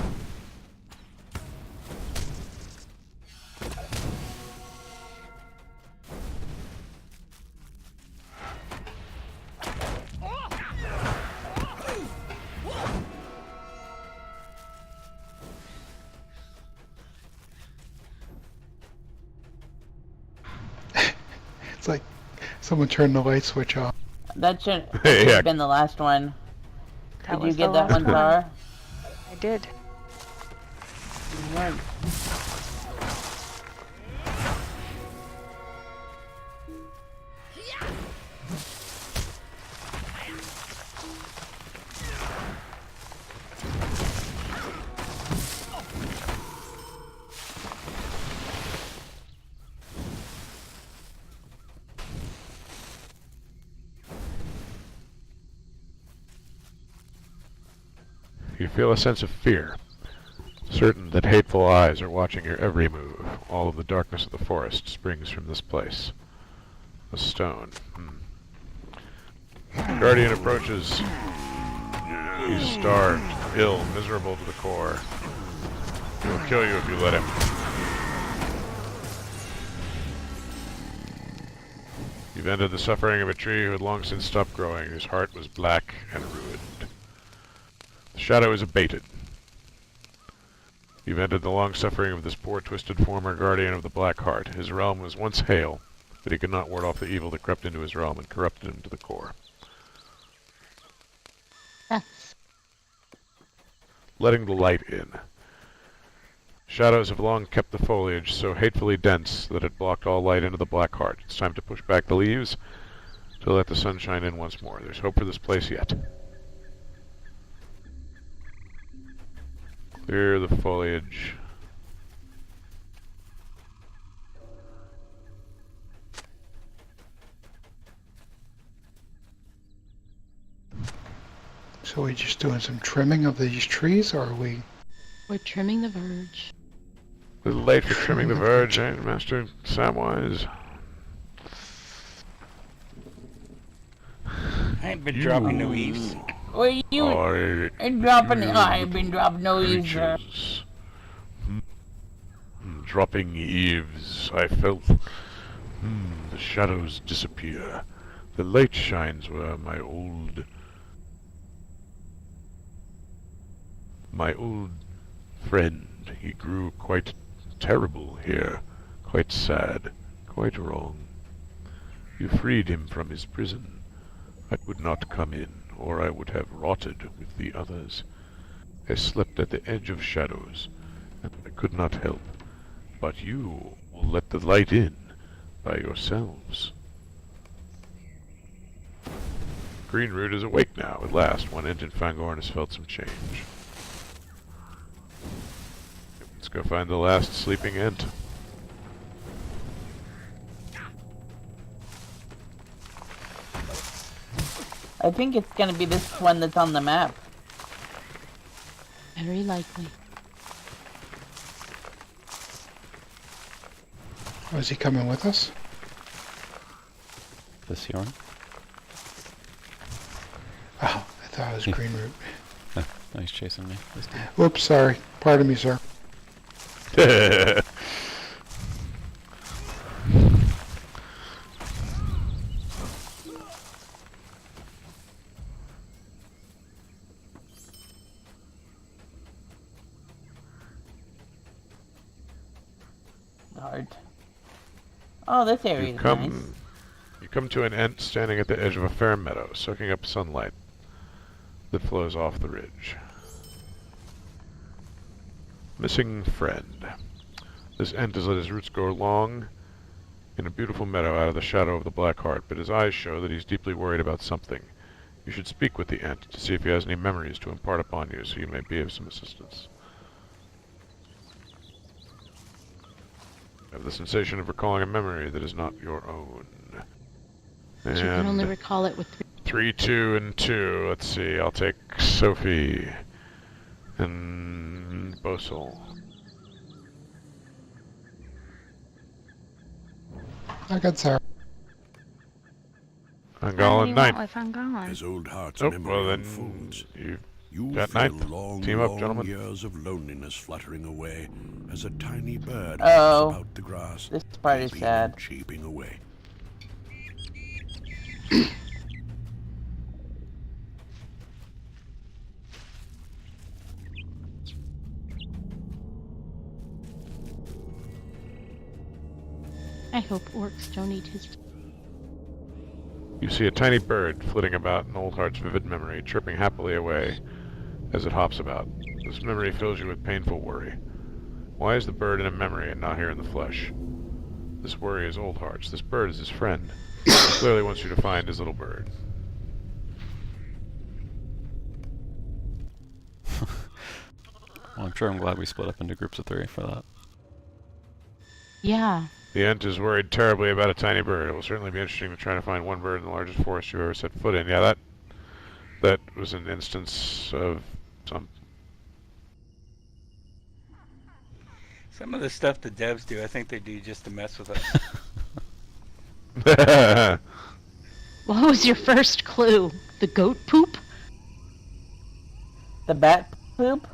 [SPEAKER 7] It's like someone turned the light switch off.
[SPEAKER 2] That should
[SPEAKER 4] Yeah.
[SPEAKER 2] have been the last one.
[SPEAKER 8] That
[SPEAKER 2] Did you
[SPEAKER 8] was
[SPEAKER 2] get
[SPEAKER 8] the
[SPEAKER 2] that
[SPEAKER 8] last
[SPEAKER 2] one, Zara?
[SPEAKER 8] I did.
[SPEAKER 2] Right.
[SPEAKER 4] You feel a sense of fear, certain that hateful eyes are watching your every move. All of the darkness of the forest springs from this place. A stone. Guardian approaches. He's starved, ill, miserable to the core. He will kill you if you let him. You've ended the suffering of a tree who had long since stopped growing, whose heart was black and ruined. The shadow is abated. You've ended the long suffering of this poor, twisted former guardian of the Black Heart. His realm was once hale, but he could not ward off the evil that crept into his realm and corrupted him to the core.
[SPEAKER 5] That's
[SPEAKER 4] Letting the light in. Shadows have long kept the foliage so hatefully dense that it blocked all light into the black heart. It's time to push back the leaves to let the sunshine in once more. There's hope for this place yet. Clear the foliage.
[SPEAKER 7] So we just doing some trimming of these trees, or are we?
[SPEAKER 5] We're trimming the verge.
[SPEAKER 4] A little late for trimming the verge, eh, Master Samwise?
[SPEAKER 3] I ain't been dropping no eaves.
[SPEAKER 2] Were you dropping? I've been dropping no eaves.
[SPEAKER 4] Creatures. Dropping eaves, I felt the shadows disappear. The light shines where my old friend. He grew quite terrible here, quite sad, quite wrong. You freed him from his prison. I would not come in, or I would have rotted with the others. I slept at the edge of shadows, and I could not help. But you will let the light in by yourselves. Greenroot is awake now, at last. One Ent in Fangorn has felt some change. Let's go find the last sleeping Ent.
[SPEAKER 2] I think it's gonna be this one that's on the map.
[SPEAKER 5] Very likely.
[SPEAKER 7] Oh, is he coming with us?
[SPEAKER 1] This yarn?
[SPEAKER 7] Oh, I thought it was Greenroot.
[SPEAKER 1] No, he's chasing me. This dude.
[SPEAKER 7] Whoops, sorry. Pardon me, sir.
[SPEAKER 2] Hard. Oh, this area is nice.
[SPEAKER 4] You come to an Ent standing at the edge of a fair meadow, soaking up sunlight that flows off the ridge. Missing friend. This Ent has let his roots grow long in a beautiful meadow out of the shadow of the Black Heart, but his eyes show that he's deeply worried about something. You should speak with the Ent to see if he has any memories to impart upon you, so you may be of some assistance. You have the sensation of recalling a memory that is not your own.
[SPEAKER 5] But you can only recall it with
[SPEAKER 4] 3, 2, and 2. Let's see, I'll take Sophie and Bosel.
[SPEAKER 7] I got Sarah.
[SPEAKER 4] Angolan Knight.
[SPEAKER 8] With Angolan.
[SPEAKER 9] As old heart's
[SPEAKER 4] Oh,
[SPEAKER 9] memory
[SPEAKER 4] well then,
[SPEAKER 9] unfolds,
[SPEAKER 4] you
[SPEAKER 9] you
[SPEAKER 4] got
[SPEAKER 9] feel
[SPEAKER 4] Knight.
[SPEAKER 9] long,
[SPEAKER 4] Team up,
[SPEAKER 9] long
[SPEAKER 4] gentlemen.
[SPEAKER 9] years of loneliness fluttering away as a tiny bird
[SPEAKER 2] Oh,
[SPEAKER 9] hops about the grass,
[SPEAKER 2] this part is
[SPEAKER 9] weeping
[SPEAKER 2] sad.
[SPEAKER 9] and cheeping away.
[SPEAKER 5] I hope orcs don't eat his...
[SPEAKER 4] You see a tiny bird flitting about in Old Heart's vivid memory, chirping happily away as it hops about. This memory fills you with painful worry. Why is the bird in a memory and not here in the flesh? This worry is Old Heart's. This bird is his friend. He clearly wants you to find his little bird.
[SPEAKER 1] Well, I'm sure I'm glad we split up into groups of 3 for that.
[SPEAKER 5] Yeah.
[SPEAKER 4] The Ent is worried terribly about a tiny bird. It will certainly be interesting to try to find one bird in the largest forest you've ever set foot in. Yeah, that was an instance of some...
[SPEAKER 3] Some of the stuff the devs do, I think they do just to mess with us.
[SPEAKER 5] What was your first clue? The goat poop?
[SPEAKER 2] The bat poop?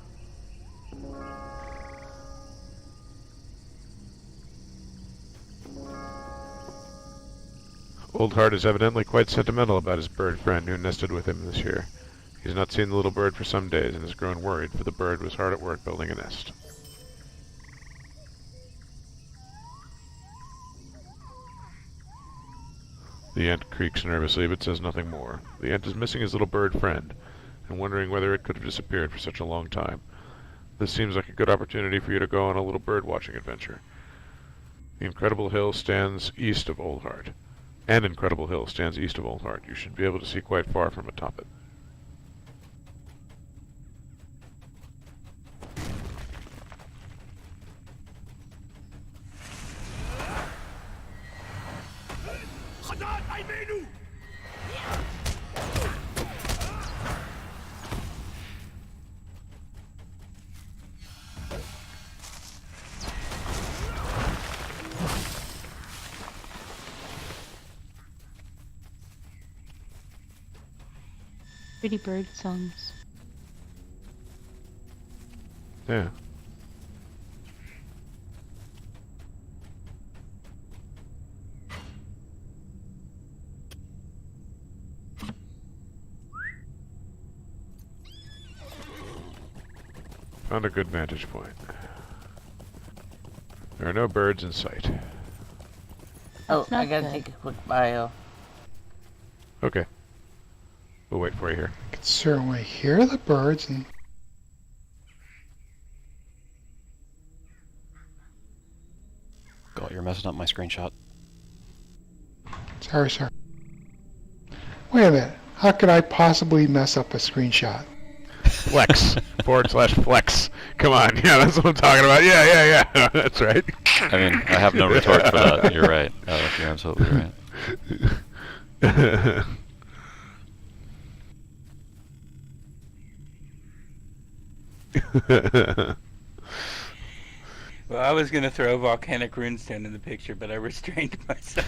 [SPEAKER 4] Old Heart is evidently quite sentimental about his bird friend who nested with him this year. He's not seen the little bird for some days and has grown worried, for the bird was hard at work building a nest. The Ent creaks nervously but says nothing more. The Ent is missing his little bird friend and wondering whether it could have disappeared for such a long time. This seems like a good opportunity for you to go on a little bird watching adventure. The Incredible Hill stands east of Old Heart. An Incredible Hill stands east of Old Heart. You should be able to see quite far from atop it.
[SPEAKER 5] Pretty bird songs.
[SPEAKER 4] Yeah. Found a good vantage point. There are no birds in sight.
[SPEAKER 2] Oh,
[SPEAKER 5] That's not
[SPEAKER 2] I gotta
[SPEAKER 5] good.
[SPEAKER 2] take a quick bio.
[SPEAKER 4] Okay. We'll wait for you here.
[SPEAKER 7] I can certainly hear the birds and
[SPEAKER 1] God, you're messing up my screenshot.
[SPEAKER 7] sorry, sir. Wait a minute. How could I possibly mess up a screenshot?
[SPEAKER 4] Flex. /flex. Come on. Yeah, that's what I'm talking about. Yeah. That's right.
[SPEAKER 1] I mean, I have no retort for that. You're right. You're absolutely right.
[SPEAKER 3] Well, I was gonna throw volcanic runestone in the picture, but I restrained myself.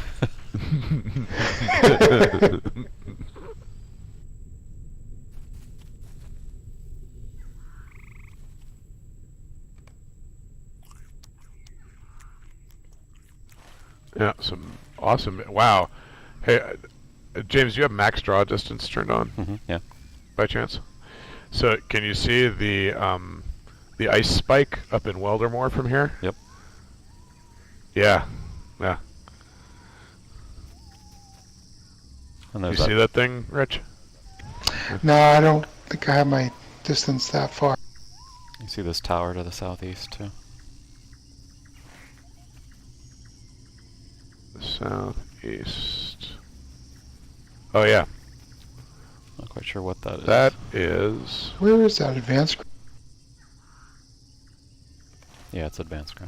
[SPEAKER 4] Yeah, some awesome. Wow. Hey, James, you have max draw distance turned on
[SPEAKER 1] Yeah.
[SPEAKER 4] by chance? So can you see the ice spike up in Weldermore from here?
[SPEAKER 1] Yep.
[SPEAKER 4] Yeah.
[SPEAKER 1] And
[SPEAKER 4] You
[SPEAKER 1] there's
[SPEAKER 4] see that thing, Rich?
[SPEAKER 7] No, I don't think I have my distance that far.
[SPEAKER 1] You see this tower to the southeast too?
[SPEAKER 4] The southeast. Oh yeah,
[SPEAKER 1] Not quite sure what that is.
[SPEAKER 4] that is.
[SPEAKER 7] Where is that advanced?
[SPEAKER 1] Yeah, it's advanced graphics.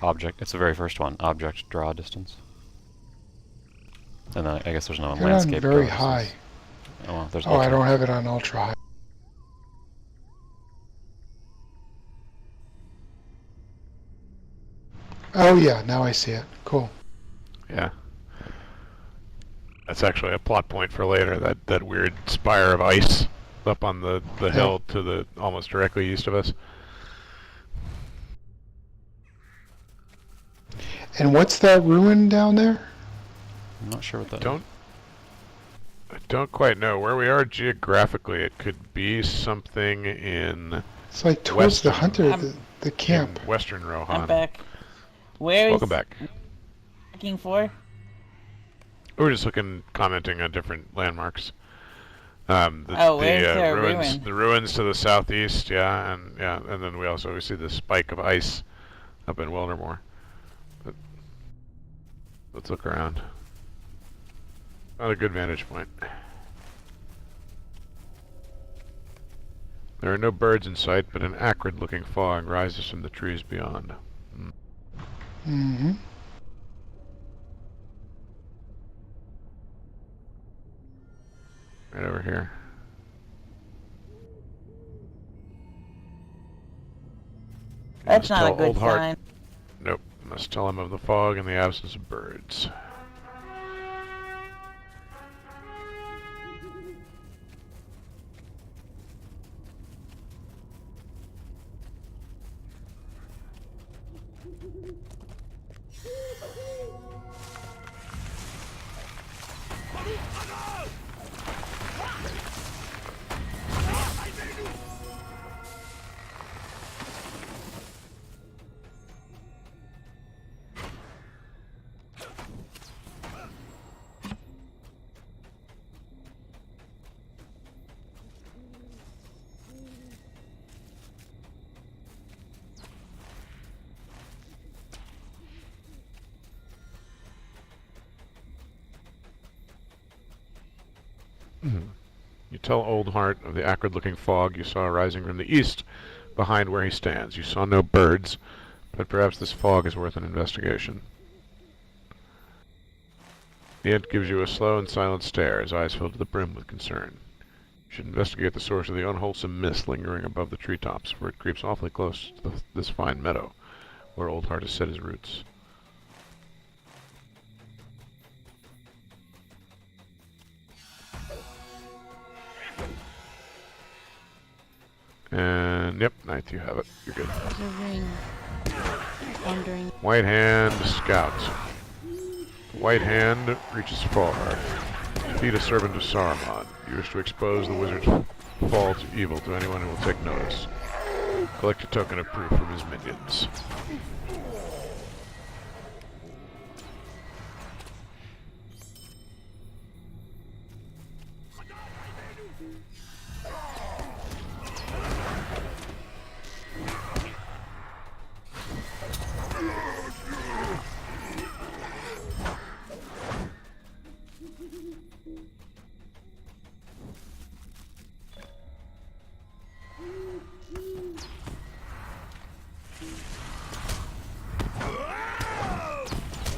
[SPEAKER 1] Object. It's the very first one. Object draw distance. And then I guess there's no
[SPEAKER 7] They're on
[SPEAKER 1] landscape.
[SPEAKER 7] very
[SPEAKER 1] draw
[SPEAKER 7] high.
[SPEAKER 1] distance. Oh, well, there's
[SPEAKER 7] Oh, I
[SPEAKER 1] ultra.
[SPEAKER 7] don't have it on ultra high. Oh yeah, now I see it. Cool.
[SPEAKER 4] Yeah. That's actually a plot point for later. That weird spire of ice up on the hill to the almost directly east of us.
[SPEAKER 7] And what's that ruin down there?
[SPEAKER 1] I'm not sure what that is.
[SPEAKER 4] I don't quite know where we are geographically. It could be something in
[SPEAKER 7] It's like towards the
[SPEAKER 4] Western.
[SPEAKER 7] hunter,
[SPEAKER 2] I'm-
[SPEAKER 7] the camp.
[SPEAKER 4] in Western
[SPEAKER 2] I'm
[SPEAKER 4] Rohan.
[SPEAKER 2] back. Where is
[SPEAKER 4] Welcome back.
[SPEAKER 2] looking for?
[SPEAKER 4] We're just commenting on different landmarks.
[SPEAKER 2] Oh, where's the
[SPEAKER 4] ruins,
[SPEAKER 2] ruin?
[SPEAKER 4] the ruins to the southeast, and then we also see the spike of ice up in Weldermore. But let's look around. Not a good vantage point. There are no birds in sight, but an acrid-looking fog rises from the trees beyond.
[SPEAKER 7] Mm-hmm.
[SPEAKER 4] Right over here.
[SPEAKER 2] That's
[SPEAKER 4] Must
[SPEAKER 2] not a
[SPEAKER 4] tell
[SPEAKER 2] good
[SPEAKER 4] Old Heart-
[SPEAKER 2] sign.
[SPEAKER 4] Nope. Must tell him of the fog and the absence of birds. You tell Old Heart of the acrid-looking fog you saw rising from the east behind where he stands. You saw no birds, but perhaps this fog is worth an investigation. The Ent gives you a slow and silent stare, his eyes filled to the brim with concern. You should investigate the source of the unwholesome mist lingering above the treetops, for it creeps awfully close to this fine meadow, where Old Heart has set his roots. And, yep, ninth, you have it. You're good.
[SPEAKER 5] There's a ring. Wandering.
[SPEAKER 4] White Hand Scout. The White Hand reaches far. Defeat a servant of Saruman. You wish to expose the wizard's fall to evil to anyone who will take notice. Collect a token of proof from his minions.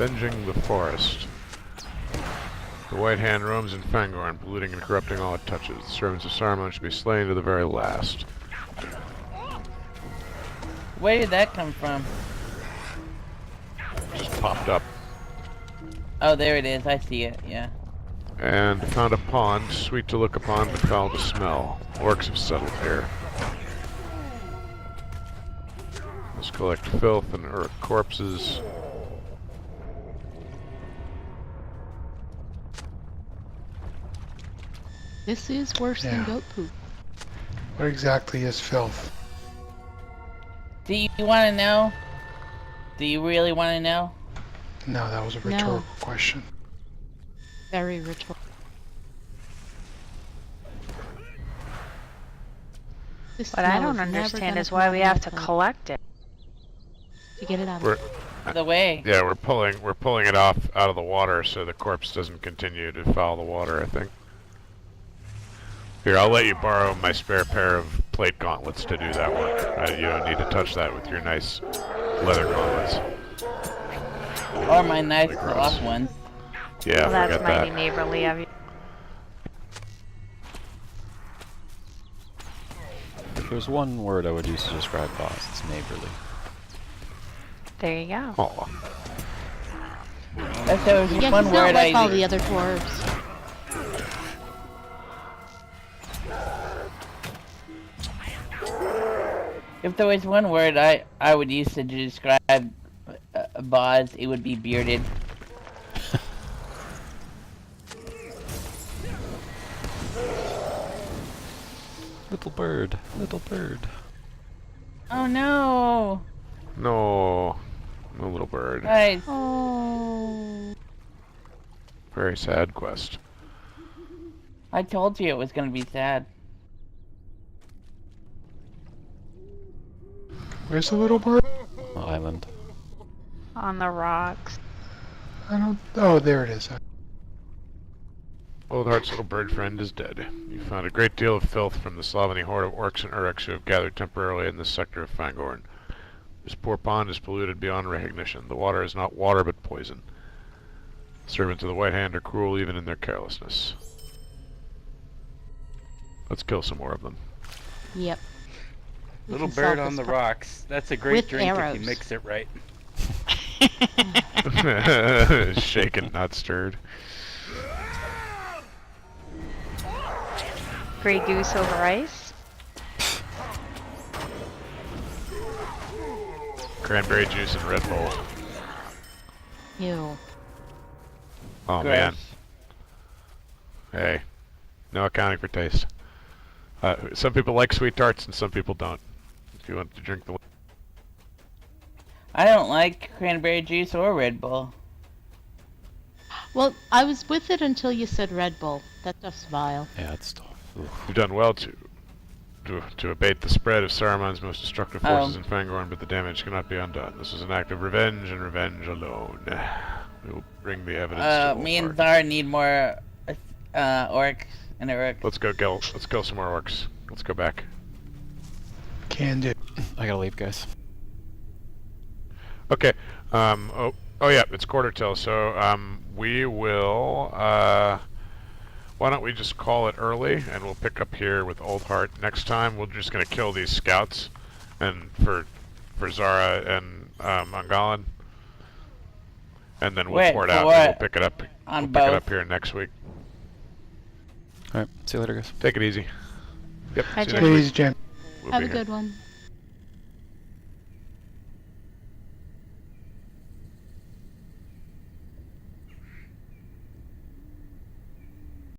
[SPEAKER 4] Avenging the forest. The White Hand roams in Fangorn, polluting and corrupting all it touches. The servants of Saruman should be slain to the very last.
[SPEAKER 2] Where did that come from?
[SPEAKER 4] Just popped up.
[SPEAKER 2] Oh, there it is. I see it. Yeah.
[SPEAKER 4] And found a pond, sweet to look upon but foul to smell. Orcs have settled here. Let's collect filth and earth corpses.
[SPEAKER 5] This is worse than goat poop.
[SPEAKER 7] What exactly is filth?
[SPEAKER 2] Do you want to know? Do you really want to know?
[SPEAKER 7] No, that was a rhetorical question.
[SPEAKER 5] Very rhetorical.
[SPEAKER 8] What I don't understand is why we have to collect it.
[SPEAKER 5] To get it out of
[SPEAKER 2] the way.
[SPEAKER 4] Yeah, we're pulling it off out of the water so the corpse doesn't continue to foul the water, I think. Here, I'll let you borrow my spare pair of plate gauntlets to do that work. You don't need to touch that with your nice leather gauntlets.
[SPEAKER 2] Or my nice cloth ones.
[SPEAKER 4] Yeah,
[SPEAKER 8] well, that's
[SPEAKER 4] forget
[SPEAKER 8] mighty
[SPEAKER 4] that.
[SPEAKER 8] neighborly of you.
[SPEAKER 1] If there's one word I would use to describe Boss, it's neighborly.
[SPEAKER 8] There you go.
[SPEAKER 4] Oh.
[SPEAKER 2] If there was
[SPEAKER 5] yeah,
[SPEAKER 2] one
[SPEAKER 5] he's
[SPEAKER 2] word
[SPEAKER 5] not like all
[SPEAKER 2] I
[SPEAKER 5] the other dwarves.
[SPEAKER 2] If there was one word I would use to describe Boz, it would be bearded.
[SPEAKER 1] Little bird, little bird.
[SPEAKER 2] Oh no!
[SPEAKER 4] No. No little bird.
[SPEAKER 2] Guys.
[SPEAKER 5] Oh.
[SPEAKER 4] Very sad quest.
[SPEAKER 2] I told you it was gonna be sad.
[SPEAKER 7] Where's the little bird?
[SPEAKER 1] Island.
[SPEAKER 8] On the rocks.
[SPEAKER 7] I don't... Oh, there it is.
[SPEAKER 4] Old Heart's little bird friend is dead. You found a great deal of filth from the Slavony horde of orcs and uruks who have gathered temporarily in this sector of Fangorn. This poor pond is polluted beyond recognition. The water is not water but poison. Servants of the White Hand are cruel even in their carelessness. Let's kill some more of them.
[SPEAKER 5] Yep.
[SPEAKER 3] Little bird on the rocks. That's a great
[SPEAKER 5] with
[SPEAKER 3] drink
[SPEAKER 5] arrows.
[SPEAKER 3] if you mix it right.
[SPEAKER 4] Shaken, not stirred.
[SPEAKER 8] Grey goose over ice.
[SPEAKER 4] Cranberry juice and Red Bull.
[SPEAKER 5] Ew.
[SPEAKER 4] Oh
[SPEAKER 2] Gross.
[SPEAKER 4] man. Hey, no accounting for taste. Some people like sweet tarts and some people don't. If you want to drink the...
[SPEAKER 2] I don't like cranberry juice or Red Bull.
[SPEAKER 5] Well, I was with it until you said Red Bull. That stuff's vile.
[SPEAKER 1] Yeah, it's tough. Oof.
[SPEAKER 4] You've done well to abate the spread of Saruman's most destructive forces in Fangorn, but the damage cannot be undone. This is an act of revenge, and revenge alone. We will bring the evidence to
[SPEAKER 2] Me and
[SPEAKER 4] Zara
[SPEAKER 2] Zara need more orcs And Eric.
[SPEAKER 4] Let's go kill some more orcs. Let's go back.
[SPEAKER 7] Can do.
[SPEAKER 1] I gotta leave, guys.
[SPEAKER 4] Okay. Oh yeah, it's quarter till. So we will. Why don't we just call it early, and we'll pick up here with Old Heart next time. We're just gonna kill these scouts, and for Zara and Angalan, and then we'll
[SPEAKER 2] Wait,
[SPEAKER 4] pour it out.
[SPEAKER 2] for
[SPEAKER 4] And we'll
[SPEAKER 2] what?
[SPEAKER 4] pick it up.
[SPEAKER 2] On
[SPEAKER 4] We'll pick it
[SPEAKER 2] both.
[SPEAKER 4] up here next week.
[SPEAKER 1] Alright, see you later, guys.
[SPEAKER 4] Take it easy. Yep.
[SPEAKER 8] Bye,
[SPEAKER 4] see you
[SPEAKER 8] Jim.
[SPEAKER 4] next week.
[SPEAKER 7] Please, Jim.
[SPEAKER 4] We'll
[SPEAKER 5] Have
[SPEAKER 4] be
[SPEAKER 5] a
[SPEAKER 4] here.
[SPEAKER 5] good one.